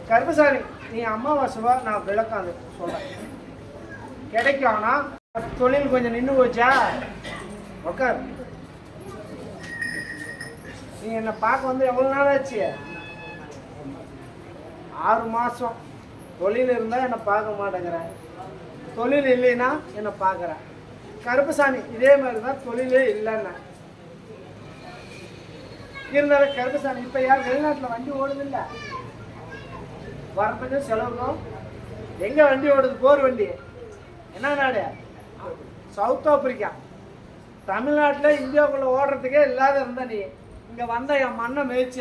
கருப்புசாமி நீ அம்மாவாசைவா நான் விளக்கம் சொல்கிறேன் கிடைக்கும். ஆனால் தொழில் கொஞ்சம் நின்று போச்சா? உக்கார். நீ என்னை பார்க்க வந்து எவ்வளோ நாள் ஆச்சு? 6 மாதம். தொழில் இருந்தால் என்னை பார்க்க மாட்டேங்கிறேன், தொழில் இல்லைன்னா என்னை பார்க்குறேன். கருப்புசாமி இதே மாதிரி தான், தொழிலே இல்லைன்னா இருந்தாலும் கருப்புசாமி இப்போ யார் வெளிநாட்டில் வண்டி ஓடுதில்லை, வரத்துக்கு செலவுக்கும். எங்கே வண்டி ஓடுது? போர் வண்டி. என்ன நாடு? South Africa. தமிழ்நாட்டில் இந்தியாவுக்குள்ளே ஓடுறதுக்கே இல்லாத இருந்த நீ இங்கே வந்த என் மண்ணை மேய்ச்ச,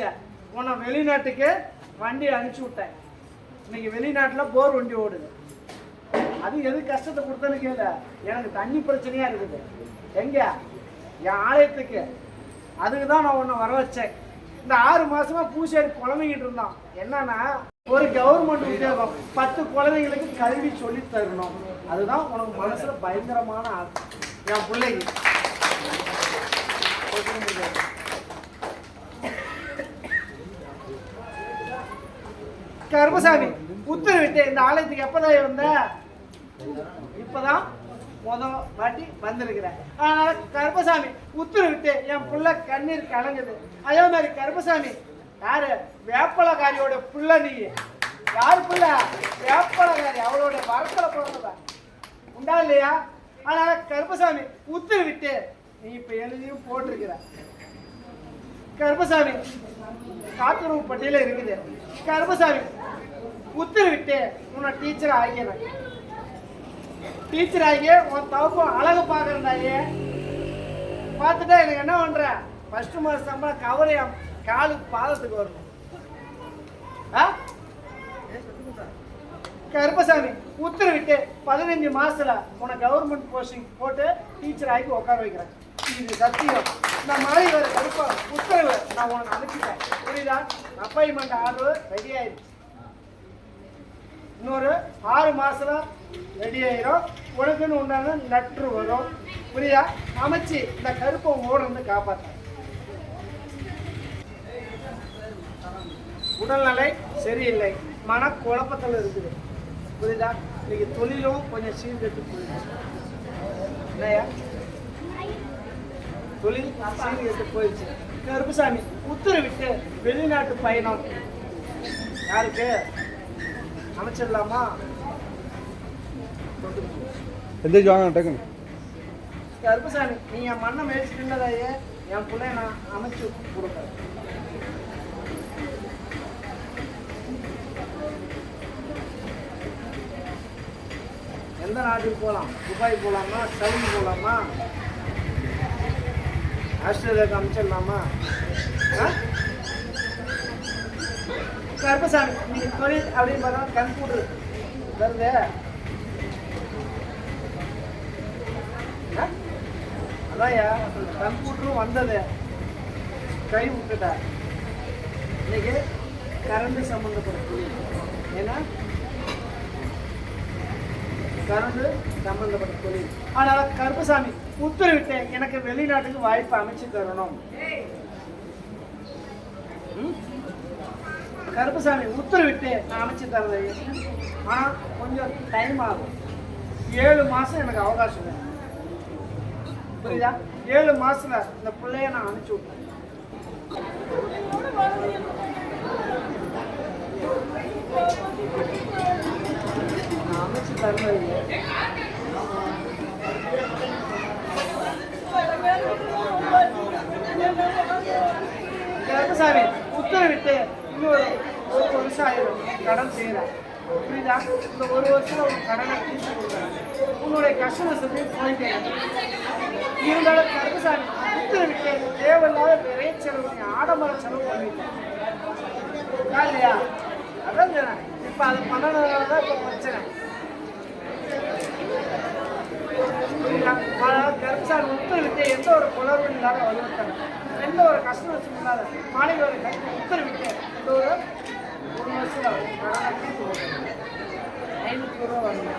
உன்னை வெளிநாட்டுக்கு வண்டி அனுப்பிச்சி விட்டேன். இன்னைக்கு வெளிநாட்டில் போர் வண்டி ஓடுது. அது எது கஷ்டத்தை கொடுத்தேன்னு கேளு. எனக்கு தண்ணி பிரச்சனையாக இருக்குது. எங்கே? என் ஆலயத்துக்கு. அதுக்கு தான் நான் உன்னை வர வச்சேன். இந்த 6 மாதமாக பூசேரி குழந்தைங்கிட்டு இருந்தான். என்னன்னா, ஒரு கவர்மெண்ட் உத்தியோகம் 10 குழந்தைங்களுக்கு கல்வி சொல்லி தரணும். அதுதான் உனக்கு மனசில் பயங்கரமான ஆசை. என் பிள்ளைக்கு கருப்பசாமி உத்தரவிட்டு இந்த ஆலயத்துக்கு எப்பதான் வந்த? இப்பதான் முதல் வாட்டி வந்திருக்கிறேன். அதனால கருப்பசாமி உத்தரவிட்டு என் புள்ள கண்ணீர் கலங்குது. அதே மாதிரி கருப்பசாமி யாரு? வேப்பலகாரியோட புள்ள. நீ யாரு புள்ள? வேப்பலகாரி. அவளோட வரத்துல பிறந்தவ உண்டா இல்லையா? அதனால கருப்பசாமி உத்தரவிட்டு நீ இப்ப எழுதியும் போட்டிருக்கிற. கருப்பசாமி காத்துறவு பட்டியல இருக்குது. கருப்பசாமி உத்தரவிட்டு உன்னை டீச்சர் ஆகிறேன். டீச்சர் ஆகி உன் தவப்பு அழகு பார்க்கறேன்டாயே. பார்த்துட்டா எனக்கு என்ன பண்ற? ஃபர்ஸ்ட் மாதம் சம்பளம் கவரை காலுக்கு பாதத்துக்கு வரணும். கருப்பசாமி உத்தரவிட்டு 15 மாசத்துல உன கவர்மெண்ட் போஸ்டிங் போட்டு டீச்சர் ஆகி உட்கார வைக்கிறேன். இது சத்தியம். இந்த மாதிரி வர கருப்பா உத்தரவு நான் உனக்கு அனுப்பிட்டேன், புரியுதா? அப்பாயின்மெண்ட் ஆர்டர் ரெடி ஆயிடுச்சு. இன்னொரு 6 மாசத்துல ரெடி ஆயிரும். உனக்குன்னு உண்டான லெட்ரு வரும், புரியுதா? அமைச்சு இந்த கருப்பை ஓடுறது காப்பாற்ற. உடல்நிலை சரியில்லை, மனக்குழப்பத்தில் இருக்குது, புரியுதா? இன்னைக்கு தொழிலும் கொஞ்சம் சீர்கெட்டு போயிடுது. இல்லையா? தொழில் சீர்கெட்டு போயிடுச்சு. கருப்புசாமி உத்தரவிட்டு வெளிநாட்டு பயணம். யாருக்கு அமைச்சிடலாமா? எந்திரிச்சு வாங்க டக்குன்னு. கருப்புசாமி நீ என் மண்ணை மேய்ச்சிட்டுதாயே, என் பிள்ளைய நான் அமைச்சு கொடுப்பேன். எந்த நாட்டுக்கு போகலாம்? துபாய் போகலாமா? சவுதி போகலாமா? ஆஸ்திரேலியாவுக்கு அமைச்சிடலாமா? கருப்பசாமி நீ தொழில் அப்படின்னு பார்த்தா கம்ப்யூட்டர் வருது. அதான்யா கம்ப்யூட்டரும் வந்தது, கை விட்டுட்டா. இன்னைக்கு கரண்ட் சம்மந்தப்பட்ட தொழில். ஏன்னா கரண்ட் சம்பந்தப்பட்ட தொழில். அதனால கருப்பசாமி உத்தரவிட்டு எனக்கு வெளிநாட்டுக்கு வாய்ப்பு அமைச்சு தரணும். கருப்பசாமி உத்தரவிட்டு நான் அமைச்சு தரது. ஆனால் கொஞ்சம் டைம் ஆகும். 7 மாதம் எனக்கு அவகாசம் வேணும், புரியுதா? 7 மாசத்துல இந்த பிள்ளைய நான் அனுப்பிச்சு விட்டேன். நான் அமைச்சு தரணும். கருப்பசாமி உத்தரவிட்டு இன்னொரு 1 வருஷம் ஆயிடும் கடன் செய்யறேன். புரியுதா? இந்த ஒரு வருஷத்துல உன் கடனை தீர்த்து கொடுக்குறேன். உன்னுடைய கஷ்ட நஷ்டத்தையும் போயிட்டே இருந்தாலும் கருப்புசாமி உத்தரவிட்டு தேவையில்லாத நிறைய செலவு நீ ஆடம்பர செலவு பண்ணிட்டேன் இல்லையா? அதான் சொன்னேன். இப்ப அது பண்ணனால தான் இப்ப பிரச்சனை. கருப்புசாமி உத்தரவிட்டு எந்த ஒரு குளர்வும் இல்லாத வலுவத்தாங்க, எந்த ஒரு கஷ்ட நஷ்டம் இல்லாத மாணவியோட கைக்கு உத்தரவிட்டு இந்த ஒரு வருஷத்துல கடனை தீர்த்து கொடுக்குறேன். 500 ரூபா வாங்க.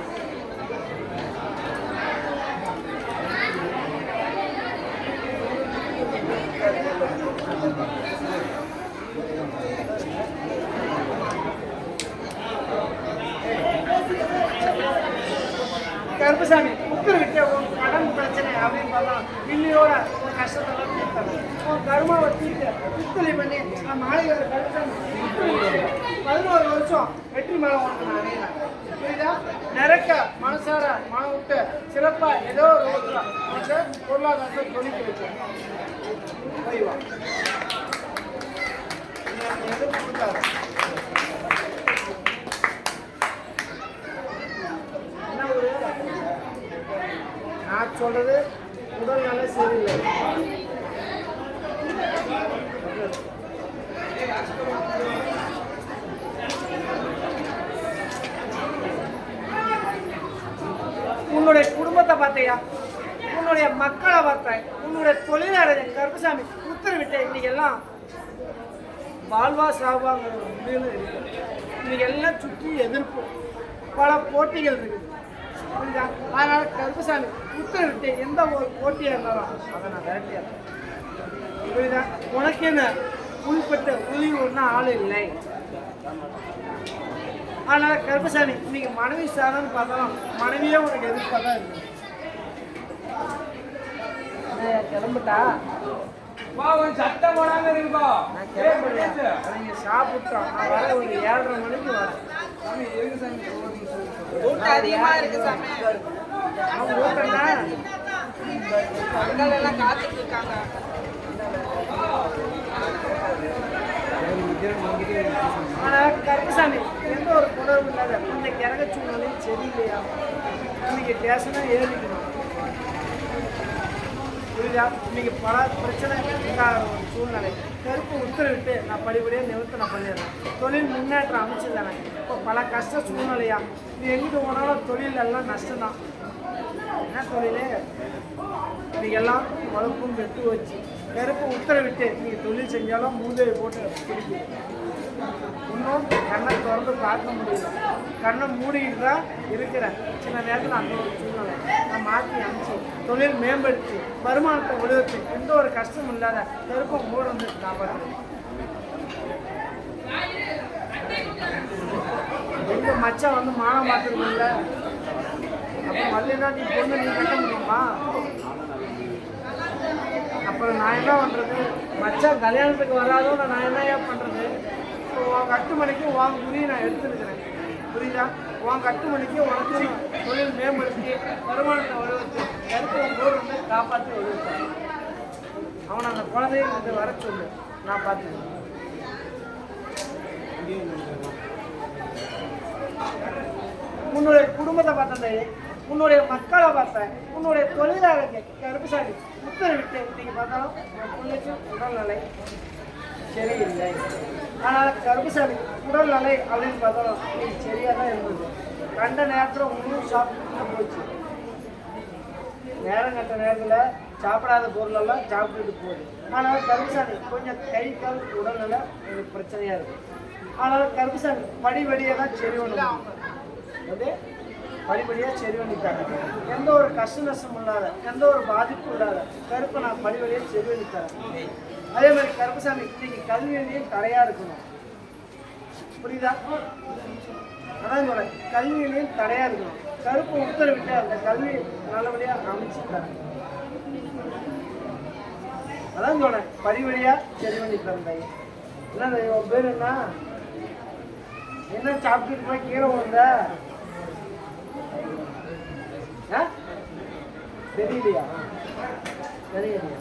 கருப்புசாமி உத்தரவிட்டு உன் கடன் பிரச்சனை அப்படின்னு பார்த்தா இன்னையோட உன் கஷ்டத்தெல்லாம் தீர்த்தாங்க. உன் கருமாவை தீர்த்து பித்தளை பண்ணி நான் மாளிகை கருப்புசாமி 11 வருஷம் வெற்றி மேலே உனக்கு நான் அணியினேன். புரியுதா? நிறக்க மனசார மனம் விட்டு சிறப்பா ஏதோ ஒரு ரோட்டில் உனக்கு பொருளாதாரத்தை தொழில் வைக்கும். போய்வா எதுவும் கொடுக்காது. என்ன ஒரு நான் சொல்றது உடல் நல்ல சரியில்லை. உன்னுடைய குடும்பத்தை பார்த்தையா, உன்னுடைய மக்களை பார்த்தேன், உன்னுடைய தொழிலாளர் கருப்புசாமி உத்தரவிட்டு இன்னைக்கு எல்லாம் வாழ்வா சாவாங்கிற முடிவு இருக்கு. இன்னைக்கு எல்லாம் சுற்றி எதிர்ப்பு, பல போட்டிகள் இருக்குது. புரியுதா? அதனால கருப்புசாமி உத்தரவிட்டு எந்த ஒரு போட்டியா இருந்தாலும் அதை நான் விரட்டியா. புரியுதா? உனக்கு என்ன உள்பட்ட உதவி ஒன்றும் ஆள் இல்லை. அதனால கருப்புசாமி இன்னைக்கு மனைவி சாதன்னு பார்த்தாலும் மனைவியே உனக்கு எதிர்ப்பாக தான் இருக்கு. கிளம்பிட்டா சட்டம் போடாம இருக்குப்பா. நான் கிளம்பிடுவேன். நீங்க சாப்பிட்டோம். நான் வர ஒரு 7:30 மணிக்கு வரேன். கூட்டம் அதிகமா இருக்கு சாமி. அவன் கூட்டம்னா மக்கள் எல்லாம் காத்துட்டு இருக்காங்க. ஆனால் கருப்புசாமி எந்த ஒரு குணமும் இல்லாத இன்னைக்கு இறங்க சூழ்நிலையும் சரியில்லையா? இன்னைக்கு டேஷனாக ஏறிக்கணும். புரியுதா? இன்னைக்கு பல பிரச்சனை உண்டாகிற ஒரு சூழ்நிலை. கருப்பு உத்தரவிட்டு நான் படிப்படியாக நிவர்த்தி நான் பண்ணிடுறேன். தொழில் முன்னேற்றம் அமைச்சிருந்தானே. இப்போ பல கஷ்ட சூழ்நிலையா நீ எங்கிட்டு போனாலும் தொழில் எல்லாம் நஷ்டம்தான். என்ன தொழில்? இன்னைக்கெல்லாம் வளர்ப்பும் வெட்டு வச்சு கருப்பு உத்தரவிட்டு நீங்கள் தொழில் செஞ்சாலும் மூதேவி போட்டு பிடிக்கும். இன்னும் கண்ணை திறந்து பார்க்க முடியல. கண்ணை மூடிக்கிட்டு தான் இருக்கிறேன். சில நேரத்தில் அந்த ஒரு சூழ்நிலை நான் மாற்றி அமைச்சு தொழில் மேம்படுத்தி வருமானத்தை விடுவித்து எந்த ஒரு கஷ்டமும் இல்லாத கருப்பை மூட வந்து காப்பாற்றுறேன். எங்கள் மச்சான் வந்து மானம் பார்த்துருக்கீங்கள, அப்போ வரலன்னா நீ பொண்ணு நீ கட்ட முடியுமா? அப்புறம் நான் என்ன பண்ணுறது? மச்சான் கல்யாணத்துக்கு வராதோன்னு நான் என்ன பண்ணுறது? உன் கட்டுமணிக்கு உன் குறியை நான் எடுத்துருக்கிறேன். புரியுதா? உன் கட்டுமணிக்கு உனக்கு தொழில் மேம்படுத்தி வருமானத்தை வலுவத்து கருத்து உன் ஊர் வந்து காப்பாற்றி வலுவத்தேன். அவனை அந்த குழந்தைய வந்து வர சொல்லு, நான் பார்த்துக்கிறேன். உன்னுடைய குடும்பத்தை பார்த்தேன், உன்னுடைய மக்களை பார்த்தேன், உன்னுடைய தொழிலாளருக்கு கருப்புசாமி உத்தரவிட்டு இன்னைக்கு பார்த்தாலும் உன் பிள்ளைக்கு உடல்நிலை சரியில்லை. ஆனால் கருப்புசாமி உடல்நிலை அப்படின்னு பார்த்தாலும் இன்னைக்கு சரியாக தான் இருந்தது. கண்ட நேரத்தில் உங்களும் சாப்பிட்டு போச்சு. நேரம் கட்ட நேரத்தில் சாப்பிடாத பொருளெல்லாம் சாப்பிட்டுட்டு போகுது. ஆனால் கருப்புசாமி கொஞ்சம் கை கால் உடல்நிலை எனக்கு பிரச்சனையாக இருக்குது. ஆனால் கருப்புசாமி படிப்படியாக தான் சரி பண்ணணும். அது படிப்படியாக சரி பண்ணித்தாங்க. எந்த ஒரு கஷ்ட நஷ்டம் இல்லாத, எந்த ஒரு பாதிப்பும் இல்லாத கருப்பை நான் படிப்படியாக சரி பண்ணித்தரேன். அதே மாதிரி கருப்புசாமி இன்னைக்கு கல்வியிலையும் தடையாக இருக்கணும். புரியுதா? அதான் சொல்கிறேன், கல்வியிலையும் தடையாக இருக்கணும். கருப்பு உத்தரவிட்டு அந்த கல்வி நல்லபடியாக அமைச்சுட்டாங்க. அதான் சொல்கிறேன், படிப்படியாக சரி பண்ணி தரேன். என்ன உன் பேர் என்ன சாப்பிட்டுட்டு போய் கீழே வந்த தெரியலையா? தெரியலையா?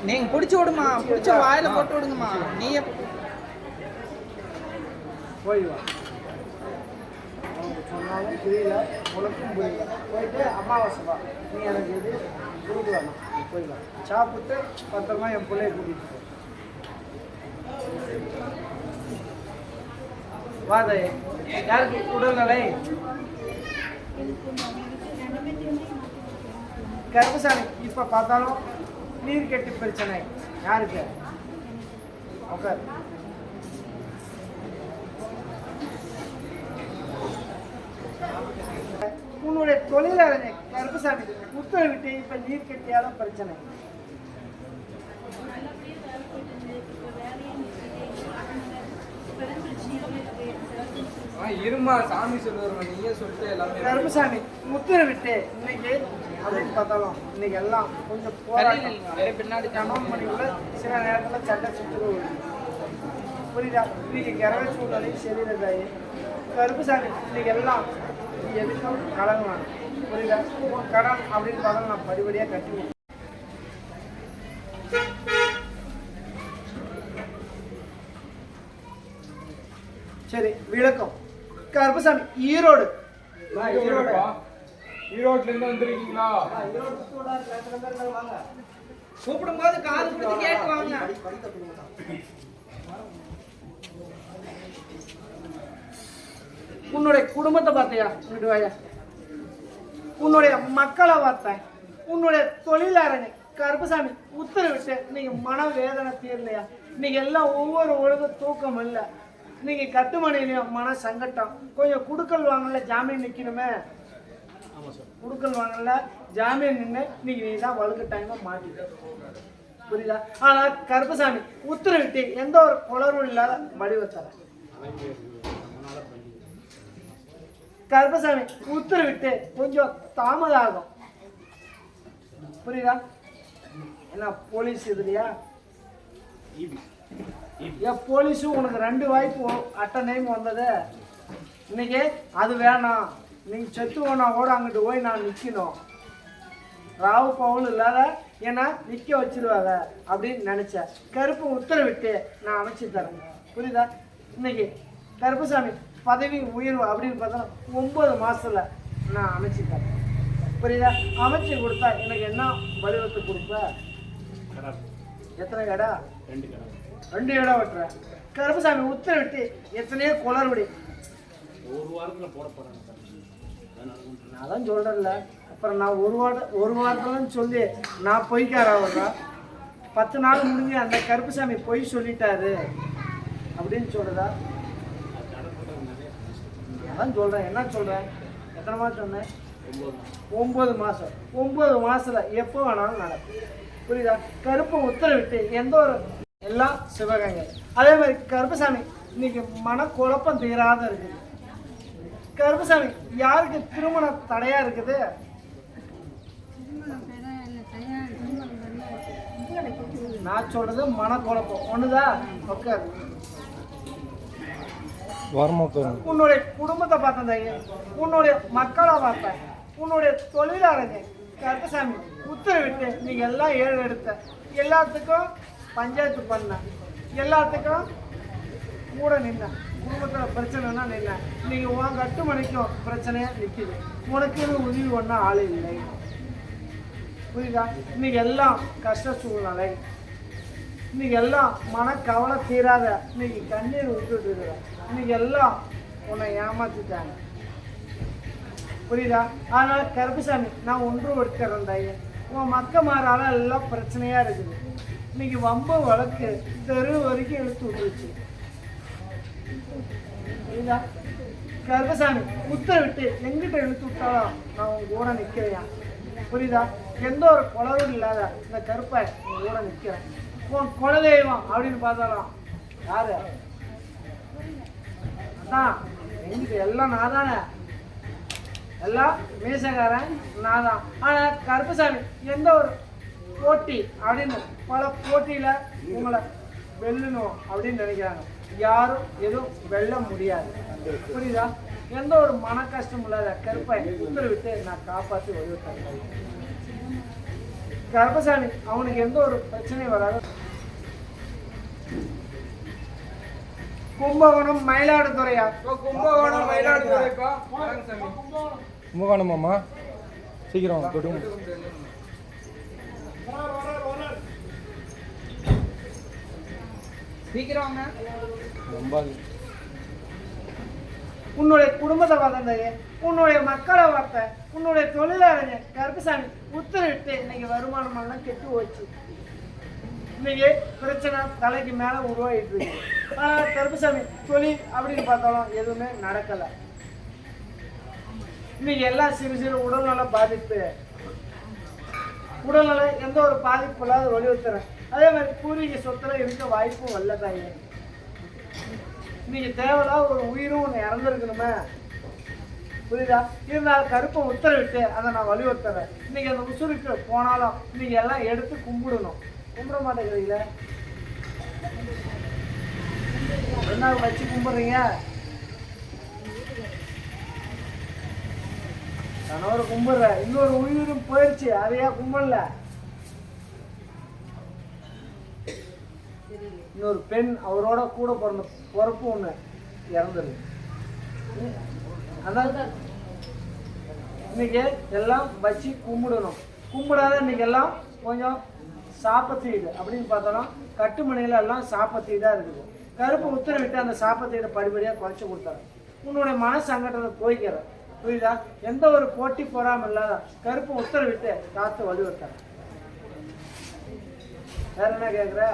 நீங்க பிடிச்சி விடுமா, பிடிச்ச வாயில போட்டு விடுங்கம்மா. நீயே போய் வா. அவங்க சொன்னாலும் புரியல, உனக்கும் புரியல. போயிட்டு அமாவாசை வா, நீ எனக்கு இது கொடுக்கலாம், போய் வா. சாப்பிட்டு பத்திரமா என் பிள்ளைய கூட்டிகிட்டு போ. வாதை யாருக்கு உடல்நிலை கர்ப்பசாமி இப்ப பார்த்தாலும் நீர் கட்டி பிரச்சனை யாருக்கு? ஓகே, உன்னுடைய தொழிலாளனை கர்ப்பசாமி உத்தரவிட்டு இப்ப நீர் கட்டியால பிரச்சனை. இருமா, சாமி சொல்லுவாங்க, நீயே சொல்லிட்டு எல்லாமே. கருப்பசாமி உத்தரவிட்டு இன்னைக்கு அப்படின்னு பார்த்தாலும் இன்னைக்கு எல்லாம் கொஞ்சம் போராட்டம் பின்னாடி கணவன் மணிக்குள்ள சில நேரத்தில் சண்டை சுற்றுறது புரியுதா? இன்னைக்கு கிரக சூழ்நிலையும் சரியில்லை. கருப்பசாமி இன்னைக்கு எல்லாம் எதுக்கும் கடன் வேணும், புரியுதா? கடன் அப்படின்னு பார்த்தாலும் நான் படிப்படியாக கட்டுவேன். சரி, விளக்கம். கருப்பசாமி ஈரோடு. ஈரோட்ல இருந்து வந்திருக்கீங்களா? கூப்பிடும் போது காது கொடுத்து கேட்டு வாங்க. உன்னுடைய குடும்பத்தை பார்த்தியா? இங்கிட்டு வாயா. உன்னுடைய மக்களை பார்த்தேன், உன்னுடைய தொழிலாளனை கருப்பசாமி உத்தரவிட்டு நீங்க மன வேதனை தீரலையா? நீங்க எல்லாம் ஒவ்வொரு ஒழுங்கு தூக்கம் இல்லை. நீங்க கட்டுமனையிலையும் மன சங்கட்டம். கொஞ்சம் குடுக்கல் வாங்கல, ஜாமீன் நிக்கணுமே. குடுக்கல் வாங்கல, ஜாமீன் நின்று நீங்க நீ தான் வலுக்கட்டாயமா மாட்டிட்ட, புரியுதா? ஆனா கருப்பசாமி உத்தரவிட்டு எந்த ஒரு குளறும் இல்லாத வடிவத்தர கருப்பசாமி உத்தரவிட்டு கொஞ்சம் தாமதம் ஆகும், புரியுதா? என்ன போலீஸ் இதுலையா? போலீஸும் உனக்கு 2 வாய்ப்பு அட்ட டைம் வந்தது. இன்னைக்கு அது வேணாம், நீங்க செத்து போனா கூட அங்கிட்டு போய் நான் நிக்கணும், ராவு பவுல் இல்லாத ஏன்னா நிக்க வச்சிருவாங்க அப்படின்னு நினைச்சேன். கருப்பு உத்தரவிட்டு நான் அமைச்சு தரேன், புரியுதா? இன்னைக்கு கருப்பசாமி பதவி உயர்வு அப்படின்னு பார்த்தா 9 மாசத்துல நான் அமைச்சு தரேன், புரியுதா? அமைச்சு கொடுத்தா எனக்கு என்ன வடிவத்தை கொடுப்ப? எத்தனை கடை? 2 இடம் வெட்டுறேன். கருப்பசாமி உத்தரவிட்டு எத்தனையோ குளறுபடி ஒரு வாரத்தில் போட போகிறாங்க. நான் தான் சொல்கிறேன்ல. அப்புறம் நான் ஒரு வாரத்துலன்னு சொல்லி நான் பொய்க்காரா? 10 நாள் முடிஞ்சு அந்த கருப்பசாமி பொய் சொல்லிட்டாரு அப்படின்னு சொல்கிறதா? அதான் சொல்கிறேன். என்ன சொல்கிறேன்? எத்தனை மாதம் சொன்னேன்? 9 மாதம். 9 மாதத்தில் எப்போ வேணாலும் நடக்கும், புரியுதா? கருப்பை உத்தரவிட்டு எந்த ஒரு எல்லாம் சிவகங்கை. அதே மாதிரி கருப்பசாமி இன்னைக்கு மனக்குழப்பம் தீராத இருக்குது. கருப்பசாமி யாருக்கு திருமண தடையா இருக்குது? நான் சொல்றது மனக்குழப்பம் ஒண்ணுதான். உட்காரு. உன்னுடைய குடும்பத்தை பார்த்தேன், உன்னுடைய மக்களை பார்த்தேன், உன்னுடைய தொழிலாளர்கள் கருப்பசாமி உத்தரவிட்டு நீங்க எல்லாம் 7 எடுத்த எல்லாத்துக்கும் பஞ்சாயத்து பண்ண, எல்லாத்துக்கும் கூட நின்ன, குடும்பத்தில் பிரச்சனைனா நின்ன. நீங்கள் உன் கட்டுமணிக்கும் பிரச்சனையாக நிற்கிது, உனக்குன்னு உதவி ஒன்றும் ஆள் இல்லை, புரியுதா? இன்னைக்கு எல்லாம் கஷ்ட சூழ்நிலை, இன்னைக்கு எல்லாம் மனக்கவலை தீராத, இன்னைக்கு கண்ணீர் விட்டுட்டு இருக்கிற, இன்னைக்கு எல்லாம் உன்னை ஏமாத்திட்டாங்க, புரியுதா? அதனால கருப்பசாமி நான் ஒன்று எடுக்கிறேன் தாயே. உன் மக்க மாறால எல்லாம் பிரச்சனையாக இருக்குது. இன்னைக்கு வம்ப வழக்கு தெரு வரைக்கும் இழுத்து விட்டுருச்சு, புரியுதா? கருப்பசாமி உத்தரவிட்டு எங்கிட்ட இழுத்து விட்டாலும் நான் உங்க கூட நிற்கிறேன், புரியுதா? எந்த ஒரு குளறும் இல்லாத இந்த கருப்பை உங்க கூட நிற்கிறேன். உன் குலதெய்வம் அப்படின்னு பார்த்தாலும் யாரு? அதான் எங்கிட்ட எல்லாம் நான் தானே, எல்லாம் மீசக்காரன் நான் தான். ஆனால் கருப்பசாமி எந்த ஒரு போட்டி அப்படின்னு பல போட்டியில் உங்களை வெல்லணும் அப்படின்னு நினைக்கிறாங்க. யாரும் எதுவும் வெல்ல முடியாது, புரியுதா? எந்த ஒரு மன கஷ்டம் இல்லாத கருப்பை உத்தரவிட்டு நான் காப்பாற்றி வருவேன். கருப்பசாமி அவனுக்கு எந்த ஒரு பிரச்சனையும் வராது. கும்பகோணம் மயிலாடுதுறையா? கும்பகோணம் மயிலாடுதுறைப்பா. சாமி கும்பகோணமாம்மா, சீக்கிரம் தொடுங்க. சீக்கிரம் வாங்க. ரொம்ப உன்னுடைய குடும்பத்தை வளர்ந்தையே, உன்னுடைய மக்களை வளர்த்த, உன்னுடைய தொழிலாளங்க கருப்பசாமி உத்தரவிட்டு இன்னைக்கு வருமானம் எல்லாம் கெட்டு போச்சு. இன்னைக்கு பிரச்சனை தலைக்கு மேல உருவாகிட்டு இருக்கு. ஆனா கருப்பசாமி தொழில் அப்படின்னு பார்த்தாலும் எதுவுமே நடக்கல. இன்னைக்கு எல்லாம் சிறு சிறு உடல்நல பாதிப்பு, உடல்நல எந்த ஒரு பாதிப்பு இல்லாத வலியுறுத்துறேன். அதே மாதிரி பூர்வீக சொத்துல இருக்க வாய்ப்பும் வரல தாயே. இன்னைக்கு தேவையில்லாத ஒரு உயிரும் ஒன்று இறந்துருக்கணுமே, புரியுதா? இருந்தாலும் கருப்பை உத்தரவிட்டு அதை நான் வலியுறுத்துறேன். இன்னைக்கு அந்த உசுருக்கு போனாலும் இன்னைக்கு எல்லாம் எடுத்து கும்பிடணும். கும்பிட மாட்டேங்கிறீங்களே, என்ன வச்சு கும்பிடுறீங்க? கணவரை கும்பிடுற, இன்னொரு உயிரும் போயிடுச்சு, அதையா கும்பிடல? இன்னொரு பெண் அவரோட கூட பிறந்த பிறப்பு ஒன்று இறந்துரு. அதாவது இன்னைக்கு எல்லாம் வச்சு கும்பிடணும். கும்பிடாத இன்னைக்கு எல்லாம் கொஞ்சம் சாப்பத்தீடு அப்படின்னு பார்த்தோம்னா கட்டுமனையில எல்லாம் சாப்பத்தீடா இருக்குது. கருப்பு உத்தரவிட்டு அந்த சாப்பத்தீடை படிப்படியாக குறைச்சி கொடுத்தாரு. உன்னுடைய மன சங்கடத்தை போய்க்கிற, புரியுதா? எந்த ஒரு போட்டி போறாம இல்லாத கருப்பு உத்தரவிட்டு காத்து வலியுறுத்தாரு. வேற என்ன கேட்குற?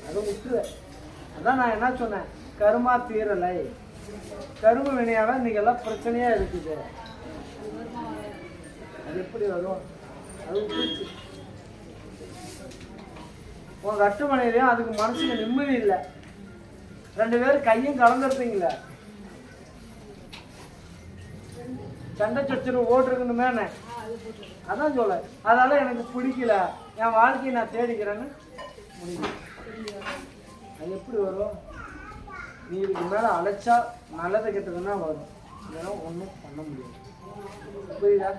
அது விட்டுரு. அதான் நான் என்ன சொன்னேன், கருமா தீரலை, கரும வினையால இன்னைக்கு எல்லாம் பிரச்சனையா இருக்குது. அது எப்படி வரும்? அது விட்டுருச்சு. உங்க கட்டுமனையிலையும் அதுக்கு மனசுக்கு நிம்மதி இல்லை. 2 பேரும் கையும் கலந்துருப்பீங்கள, சண்டை சச்சரவு ஓட்டுருக்கணுமே. அதான் சொல்ல, அதனால எனக்கு பிடிக்கல, என் வாழ்க்கையை நான் தேடிக்கிறேன்னு முடியல. அது எப்படி வரும்? நீ இதுக்கு மேலே அழைச்சா நல்லது கெட்டதுன்னா வரும், இதெல்லாம் ஒன்றும் பண்ண முடியாது. புரியுதா?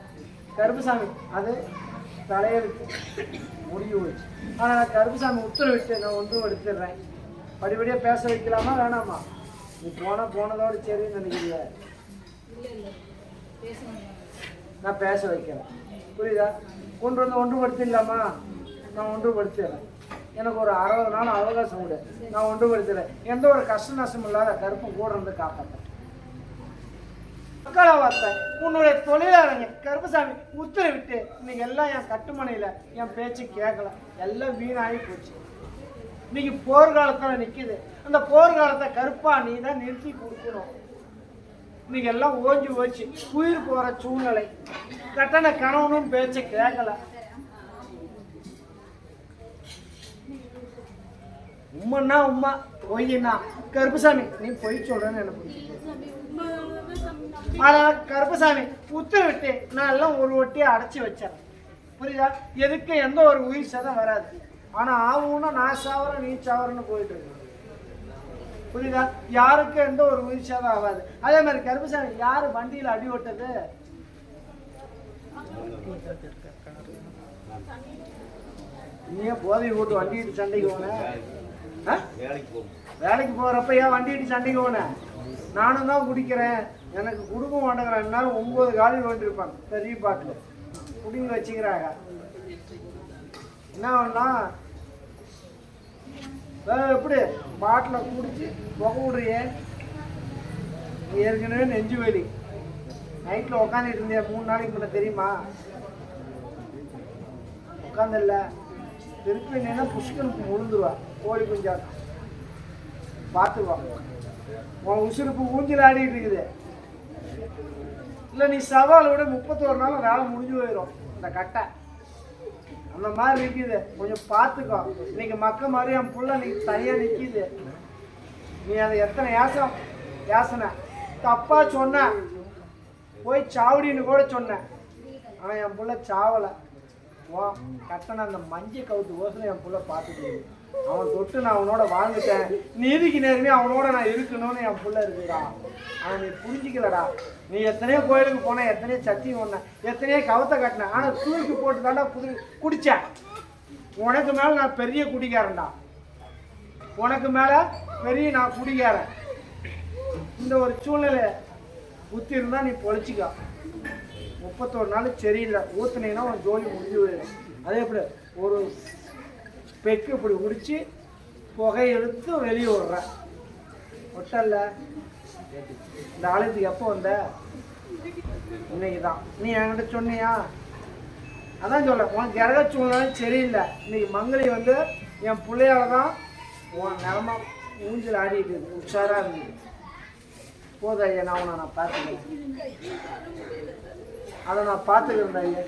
கருப்புசாமி அது தலையெழுத்து முடிவு வச்சு. ஆனால் கருப்புசாமி உத்தரவிட்டு நான் ஒன்றும் எடுத்துடுறேன். படிப்படியாக பேச வைக்கலாமா வேணாமா? நீ போனதோடு சரின்னு நினைக்கிறீங்க, நான் பேச வைக்கிறேன். புரியுதா? கொண்டு வந்து ஒன்றுபடுத்திடலாமா? நான் ஒன்றுபடுத்திடுறேன். எனக்கு ஒரு 60 நாள் அவகாசம் விடு, நான் ஒன்றுபடுத்துறேன். எந்த ஒரு கஷ்ட நஷ்டம் இல்லாத கருப்பும் கூட இருந்து காப்பாற்றேன். மக்களை வார்த்தேன், உன்னுடைய தொழிலாளங்க கருப்பசாமி உத்தரவிட்டு இன்னைக்கு எல்லாம் என் கட்டுமனையில் என் பேச்சு கேட்கல, எல்லாம் வீணாகி போச்சு. இன்னைக்கு போர்க்காலத்தில் நிற்கிது. அந்த போர்க்காலத்தை கருப்பா நீ தான் நிறுத்தி கொடுக்கணும். இன்னைக்கு எல்லாம் ஓஞ்சி போச்சு, உயிர் போகிற சூழ்நிலை. கட்டண கணவனும் பேச்சை கேட்கல. உம்மன்னா உம்மா, பொய்னா கருப்பசாமி நீ பொய் சொல்றேன்னு எனக்கு. ஆனால் கருப்பசாமி உத்தரவிட்டு நான் எல்லாம் ஒரு ஒட்டியை அடைச்சி வச்சேன். புரியுதா? எதுக்கு எந்த ஒரு உயிர் சேதம் வராது. ஆனால் ஆகும்னா நான் சாவறேன் நீ சாவறன்னு போயிட்டு இருக்கு. புரியுதா? யாருக்கு எந்த ஒரு உயிர் சேதம் ஆகாது. அதே மாதிரி கருப்பசாமி யாரு வண்டியில் அடி ஓட்டது? நீ போதை ஓட்டு வண்டிட்டு சண்டைக்கு போன? வேலைக்கு போறப்ப ஏன் வண்டிட்டு சண்டைக்கு போன? நானும் தான் குடிக்கிறேன், எனக்கு குடுக்க மாட்டேங்கிறேன். என்னாலும் 9 காலி வேண்டியிருப்பாங்க பெரிய பாட்டில் குடிங்க வச்சுக்கிறாங்க. என்ன பண்ணா எப்படி பாட்டில் குடிச்சு புகை விடுறியே? ஏற்கனவே நெஞ்சு வலி, நைட்டில் உட்காந்துட்டு இருந்தேன் 3 நாளைக்கு முன்ன, தெரியுமா? உட்காந்துல்ல திருப்பி என்னன்னா புஷ்கனுக்கு விழுந்துருவா, கோழி குஞ்சாட்டம் பார்த்துருவா. உன் உசுறுப்பு ஊஞ்சில் ஆடிட்டு இருக்குது. இல்லை நீ சவாலை விட 31 நாள் வேலை முடிஞ்சு போயிடும் இந்த கட்டை. அந்த மாதிரி இருக்குது, கொஞ்சம் பார்த்துக்கோ. இன்னைக்கு மக்க மாதிரி என் புள்ள நீ தனியாக நிற்கிது. நீ அதை எத்தனை யாசனை தப்பா சொன்ன, போய் சாவடின்னு கூட சொன்ன. ஆனால் என் புள்ள சாவலை. கட்டண அந்த மஞ்சள் கவுத்து ஓசனை என் புள்ள பார்த்துட்டு அவன் தொட்டு நான் அவனோட வாழ்ந்துட்டேன், நீதிக்கு நேர்மையே அவனோட நான் இருக்கணும்னு என் புள்ள இருக்குடா. அவன் நீ புரிஞ்சிக்கலடா. நீ எத்தனையோ கோயிலுக்கு போன, எத்தனையோ சத்தியம் ஒண்ண, எத்தனையோ கவத்தை கட்டின, ஆனா தூக்கி போட்டு தாண்டா குடிச்சேன். உனக்கு மேல நான் பெரிய குடிக்காரன்டா, உனக்கு மேல பெரிய நான் குடிக்காரன். இந்த ஒரு சூழ்நிலை ஊற்றி இருந்தா நீ பொழைச்சிக்கா. 31 நாள் சரியில்லை, ஊத்துனீங்கன்னா உன் ஜோலி முடிஞ்சு போயிடும். அதே எப்படி ஒரு பெக்கு இப்படி குடிச்சு புகை எடுத்து வெளியே விடுற ஒட்டல்ல. இந்த ஆலயத்துக்கு எப்போ வந்த? இன்னைக்கு தான். நீ என்கிட்ட சொன்னியா? அதான் சொல்ல, உனக்கு கிரக சூழ்நிலை சரியில்லை. இன்னைக்கு மங்களி வந்து என் பிள்ளையால தான் உன் நிலமா ஊஞ்சல் ஆடிட்டு இருக்கு, உஷாரா இருக்கு. போதும் ஐயா, நான் உன்னை நான் பார்த்துக்கிறேன், அதை நான் பார்த்துக்கிறேன் ஐயா,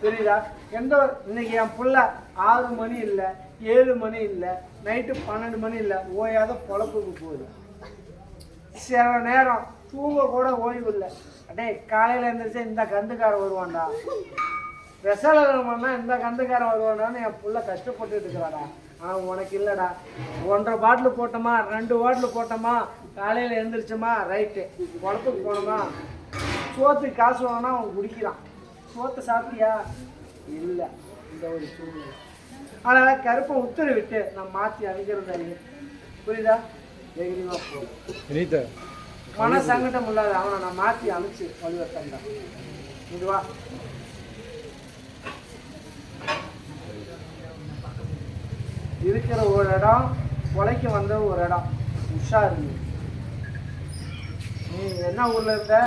புரியுதா? எந்த இன்னைக்கு என் பிள்ளை 6 மணி இல்லை, 7 மணி இல்லை, நைட்டு 12 மணி இல்லை, ஓயாத பொழப்புக்கு போகுது. சில நேரம் தூங்க கூட ஓய்வு இல்லை. அடே காலையில் எழுந்திரிச்சா இந்த கந்துக்காரன் வருவான்டா, விசலகரம்னா இந்த கந்துக்காரன் வருவான்டான்னு என் பிள்ளை கஷ்டப்பட்டு இருக்கிறாடா. ஆனால் உனக்கு இல்லைடா. 1.5 பாட்டில் போட்டோமா, 2 பாட்டில் போட்டோமா, காலையில் எழுந்திரிச்சோமா, ரைட்டு பொழப்புக்கு போனோமா, சோத்துக்கு காசு வாங்கினா அவன் குடிக்கிறான். சோத்தை சாப்பிட்டியா? இல்லை. இந்த ஒரு சூழ்நிலை. ஆனால் கருப்பை உத்தரவு விட்டு நான் மாற்றி அனுப்பிக்கிறேன், புரியுதா? தைரியமாக போ, மன சங்கடம் இல்லாத அவனை நான் மாற்றி அனுப்பிச்சு வழிவர்த்தா. இதுவா இருக்கிற ஒரு இடம், கொலைக்கு வந்த ஒரு இடம், உஷாரு. நீ என்ன ஊர்ல இருந்த?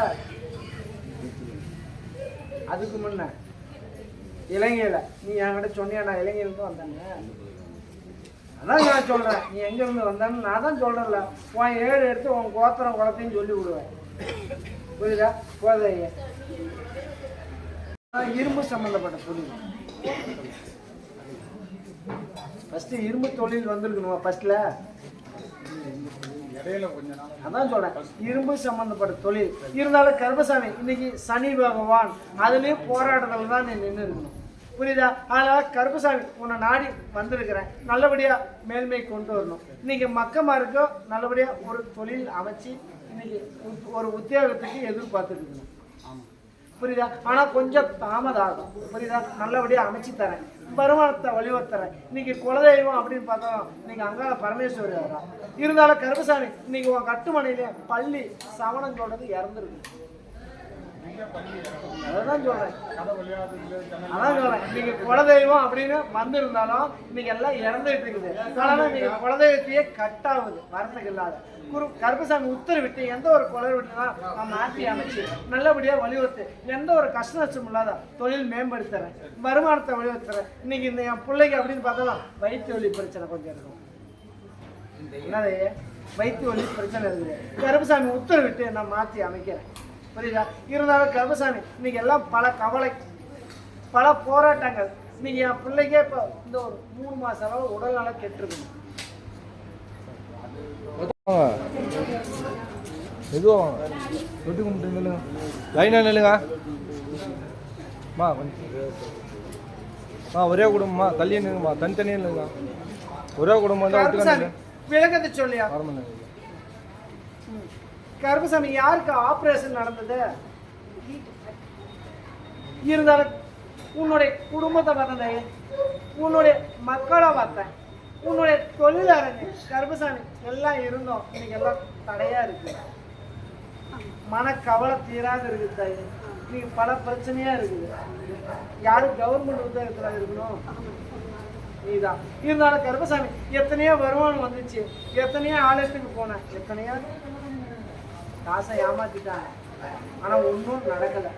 அதுக்கு முன்ன இலங்கையில. நீ என்கிட்ட சொன்னியா நான் இலங்கையிலிருந்து வந்தேன்னு? அதான் நான் சொல்றேன், நீ எங்க இருந்து வந்தேன்னு நான் தான் சொல்றேன்ல. உன் 7 எடுத்து உன் கோத்திரம் குளத்தையும் சொல்லி விடுவேன், புரியுதா? போதைய இரும்பு சம்பந்தப்பட்ட தொழில். ஃபர்ஸ்ட் இரும்பு தொழில் வந்திருக்கணும் ஃபர்ஸ்ட்ல. அதான் சொல்றேன், இரும்பு சம்பந்தப்பட்ட தொழில் இருந்தாலும் கருப்பசாமி இன்னைக்கு சனி பகவான் அதுலயும் போராட்டத்தில் தான் நீ நின்று இருக்கணும், புரியுதா? அதனால கருப்பசாமி உன்னை நாடி வந்திருக்கிறேன், நல்லபடியா மேல்மை கொண்டு வரணும். இன்னைக்கு மக்கமாருக்கு நல்லபடியா ஒரு தொழில் அமைச்சு இன்னைக்கு ஒரு உத்தியோகத்துக்கு எதிர்பார்த்துட்டு இருக்கணும், புரியுதா? ஆனா கொஞ்சம் தாமதாகும், புரியுதா? நல்லபடியா அமைச்சு தரேன், வருமானத்தை வழிவர்த்தரேன். இன்னைக்கு குலதெய்வம் அப்படின்னு பார்த்தா இன்னைக்கு அங்காள பரமேஸ்வரி வரா. இருந்தாலும் கருப்பசாமி இன்னைக்கு உன் கட்டுமனையில பள்ளி சவணம் சொல்றது இறந்துருக்கு. அதான் சொல்றேன், இன்னைக்கு குலதெய்வம் அப்படின்னு வந்திருந்தாலும் இன்னைக்கு எல்லாம் இறந்துட்டு இருக்குது. அதனால இன்னைக்கு குலதெய்வத்தையே கட்டாகுது, வரத்துக்கு இல்லாத கருப்பசாமி உத்தரவிட்டு எந்த ஒரு கொலை விட்டுனா நான் மாற்றி அமைச்சு நல்லபடியா வலியுறுத்து, எந்த ஒரு கஷ்ட நஷ்டம் இல்லாத தொழில் மேம்படுத்துறேன், வருமானத்தை வலியுறுத்துறேன். இன்னைக்கு இந்த என் பிள்ளைக்கு அப்படின்னு பார்த்தாலும் வயிற்று வலி பிரச்சனை கொஞ்சம் இருக்கும். என்னது வயிற்று வலி பிரச்சனை இருக்குது, கருப்பசாமி உத்தரவிட்டு நான் மாற்றி அமைக்கிறேன், புரியுதா? இருந்தாலும் கருப்பசாமி இன்னைக்கு எல்லாம் பல கவலை, பல போராட்டங்கள். இன்னைக்கு என் பிள்ளைக்கே இப்போ இந்த ஒரு 3 மாச அளவு உடல்நல கெட்டுருக்குங்க. எதுவும் தொட்டி கும்பிட்டு நில்லுங்க, லைனாக நில்லுங்க. ஒரே குடும்பமா, தள்ளி நில்லுங்கம்மா, தனித்தனியாக இல்லைங்க, ஒரே குடும்பம் தான் ஒட்டுக்காங்க. விளக்கத்தை சொல்லியா? கருப்பசாமி யாருக்கு ஆபரேஷன் நடந்தது? இருந்தாலும் உன்னுடைய குடும்பத்தை பார்த்தேன், உன்னுடைய மக்களை பார்த்தேன், உன்னுடைய தொழிலாளங்க கருப்பசாமி எல்லாம் இருந்தோம். இன்னைக்கு எல்லாம் தடையா இருக்கு, மனக்கவலை தீராத இருக்குது தாய். இன்னைக்கு பல பிரச்சனையா இருக்குது. யாரு கவர்மெண்ட் உத்தியோகத்துல இருக்கணும்? நீதான். இருந்தாலும் கருப்பசாமி எத்தனையோ வருமானம் வந்துச்சு, எத்தனையோ ஆலயத்துக்கு போனேன், எத்தனையோ காசை ஏமாத்திட்டாங்க, ஆனா ஒன்றும் நடக்கல.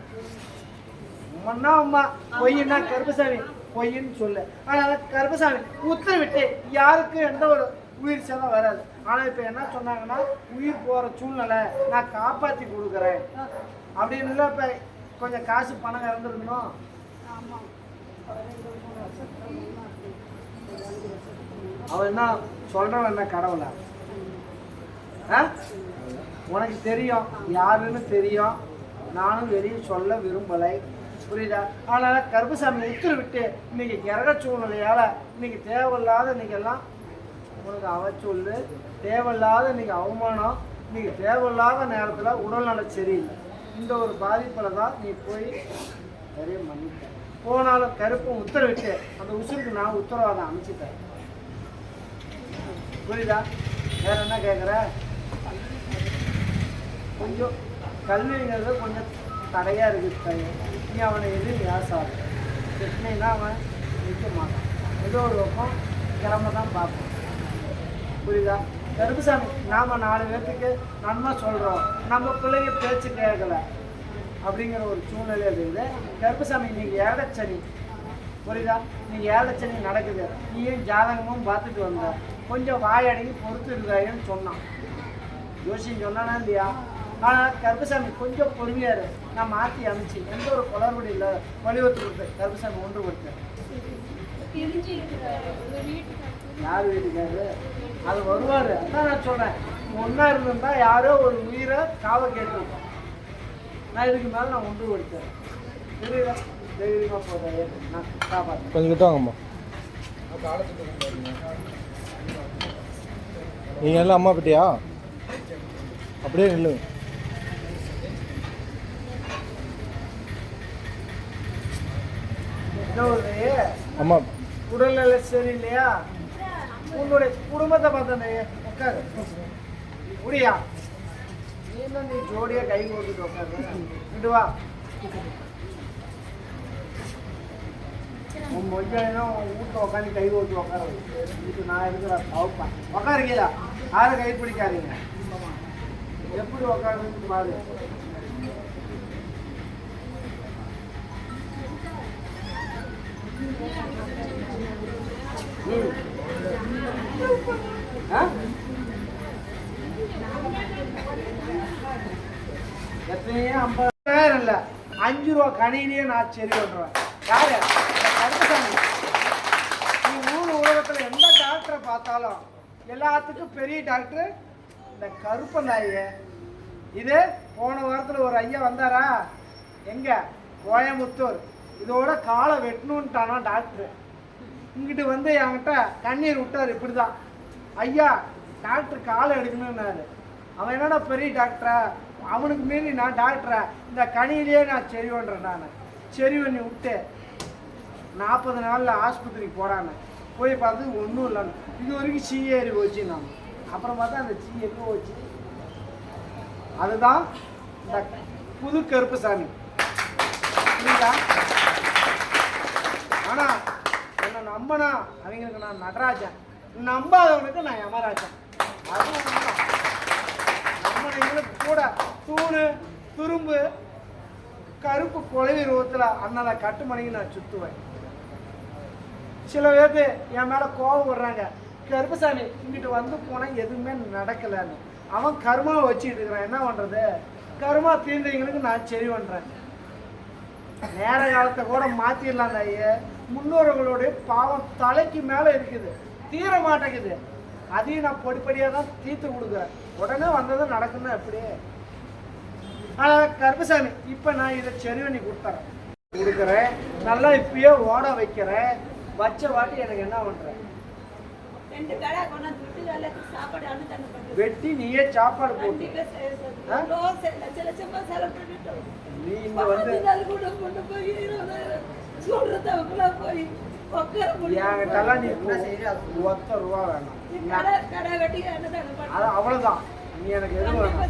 உம்மன்னா அம்மா பொய்னா கருப்பசாமி பொய்ன்னு சொல்லு. அதனால கருப்பசாமி உத்தரவிட்டு யாருக்கும் எந்த ஒரு உயிர் சேதம் வராது. ஆனா இப்ப என்ன சொன்னாங்கன்னா, உயிர் போற சூழ்நிலை நான் காப்பாத்தி கொடுக்குறேன் அப்படின்னு. இப்ப கொஞ்சம் காசு பணம் இறந்துருக்கணும். அவன் என்ன சொல்றவன் என்ன கடவுளா? உனக்கு தெரியும் யாருன்னு தெரியும், நானும் வெளியே சொல்ல விரும்பலை. புரியுதா? ஆனால் கருப்பசாமி உத்தரவிட்டு இன்னைக்கு கிரக சூழ்நிலையால் இன்னைக்கு தேவையில்லாத இன்னைக்கெல்லாம் உனக்கு அவச்சொல்லு, தேவையில்லாத இன்னைக்கு அவமானம், இன்னைக்கு தேவையில்லாத நேரத்தில் உடல்நல சரியில்லை. இந்த ஒரு பாதிப்பில் தான் நீ போய் நிறைய மன்னிட்ட. போனாலும் கருப்பும் உத்தரவிட்டு அந்த உசுருக்கு நான் உத்தரவாதம் அமைச்சிட்டேன். புரியுதா? வேற என்ன கேட்குற? கொஞ்சம் கல்விங்கிறது கொஞ்சம் தடையாக இருக்குது. நீ அவனை எதுவும் யாசாது பிரச்சனைனா அவன் நிற்க மாட்டான். ஏதோ ஒரு பக்கம் கிளம்ப தான் பார்ப்போம். புரியுதா? கருப்புசாமி நாம் 4 பேர்த்துக்கு நன்மை சொல்கிறோம், நம்ம பிள்ளைங்க பேச்சு கேட்கல அப்படிங்கிற ஒரு சூழ்நிலை இருக்குது. கருப்புசாமி நீங்கள் ஏழச்சனி, புரியுதா? நீங்கள் ஏழச்சனி நடக்குது. நீயும் ஜாதகமும் பார்த்துட்டு வந்த, கொஞ்சம் வாயடங்கி பொறுத்து இருக்காயின்னு சொன்னான். யோசிச்சு சொன்னானா இல்லையா? ஆனால் கருப்பசாமி கொஞ்சம் பொறுமையாரு. நான் மாற்றி அமைச்சு எந்த ஒரு குளறுபடி இல்லை வலியுறுத்தி கொடுத்தேன். கருப்பசாமி ஒன்று கொடுத்தேன். யார் வீட்டுக்காரு அது வருவார். அதான் நான் சொன்னேன், ஒன்றா இருந்திருந்தா யாரோ ஒரு உயிரை காவ கேட்டுருக்கோம். நான் இதுக்கு மேலே நான் ஒன்று கொடுத்தேன். தெரியல தைரியமாக போதாரு. நான் காப்பாற்றேன். கொஞ்சம் கிட்ட வாங்கம்மா. நீங்கள் எல்லாம் அம்மா பட்டியா? அப்படியே நில்லு. அம்மா உடல்நிலை சரியில்லையா? உன்னுடைய குடும்பத்தை பார்த்தே உட்காரு. முடியா நீ என்ன நீ ஜோடியா கை ஓட்டிட்டு உட்காரு. விடுவா உன் மொய்யும் உன் வீட்டில் உட்காந்து கை ஓட்டி உட்கார வீட்டு நான் இருக்கிற தவப்பேன். உட்காருக்கீதா? யாரும் கை பிடிக்காதீங்க. எப்படி உட்காருன்னு பாரு. எத்தனையோ 50,000 இல்லை, 5 ரூபா கணினியே நான் சரி பண்ணுறேன். யாரு? கருப்பசாமி. நீ ஊர் உலகத்தில் எந்த டாக்டரை பார்த்தாலும் எல்லாத்துக்கும் பெரிய டாக்டர் இந்த கருப்ப நாய. இது போன வாரத்தில் ஒரு ஐயா வந்தாரா? எங்க? கோயம்புத்தூர். இதோட காலை வெட்டணுன்ட்டானா டாக்டர். இங்கிட்டு வந்து என்கிட்ட கண்ணீர் விட்டார். இப்படி தான் ஐயா டாக்டர் காலை எடுக்கணும்னாரு. அவன் என்னடா பெரிய டாக்டரா? அவனுக்கு மீறி நான் டாக்டரா? இந்த கனியிலேயே நான் சரி பண்ணுறேன். நான் சரி பண்ணி விட்டு 40 நாளில் ஆஸ்பத்திரிக்கு போகிறானே. போய் பார்த்து ஒன்றும் இல்லைன்னு. இது வரைக்கும் சீ ஏறி போச்சு. நான் அப்புறம் பார்த்தா அந்த சீ எப்போ போச்சு. அதுதான் இந்த புது கருப்புசாமி. புரியுதா? ஆனால் என்னை நம்பினா அவங்களுக்கு நான் நடராஜன், நம்பாதவனுக்கு நான் யமராஜன். அதுவும் நம்மளுக்கு கூட தூணு துரும்பு கருப்பு கொலவி ரூபத்தில் அண்ணனை கட்டுமணிக்கு நான் சுற்றுவேன். சில பேர்த்து என் மேலே கோபம் விடுறாங்க. கருப்பசாமி இங்கிட்டு வந்து போனால் எதுவுமே நடக்கலைன்னு. அவன் கருமாவை வச்சுக்கிட்டு இருக்கிறான். என்ன பண்ணுறது? கருமா தீர்ந்தவங்களுக்கு நான் சரி பண்ணுறேன். நேர காலத்தை கூட மாற்றிடலாம். ஐயா முன்னோர்களுடைய பாவம் தலைக்கு மேலே இருக்குது, தீர மாட்டேங்குது. அதையும் நான் பொடிப்படியாக தான் தீர்த்து கொடுக்குறேன். உடனே வந்ததும் நடக்குன்னா எப்படி? ஆனால் கருப்பசாமி இப்போ நான் இதை சரி பண்ணி கொடுக்குறேன். நல்லா இப்பயே ஓட வைக்கிறேன். வச்ச வாட்டி எனக்கு என்ன பண்ணுறேன்? வெட்டி நீயே சாப்பாடு போட்டு நீ இங்க வந்து என்கிட்டலாம் நீ 10 ரூபா வேணும். அது அவ்வளோதான். நீ எனக்கு எது வேணும்?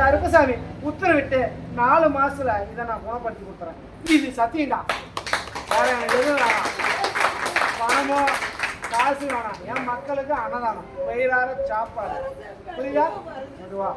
கருப்பசாமி உத்தரவிட்டு 4 மாசத்துல இதை நான் குணப்படுத்தி கொடுத்துறேன். இது சத்தியம்டா. வேற எனக்கு எதுவும் வேணாம். பணமோ காசு வேணாம். என் மக்களுக்கு அன்னதானம், வயிறார சாப்பாடு. புரியுதா? அதுவா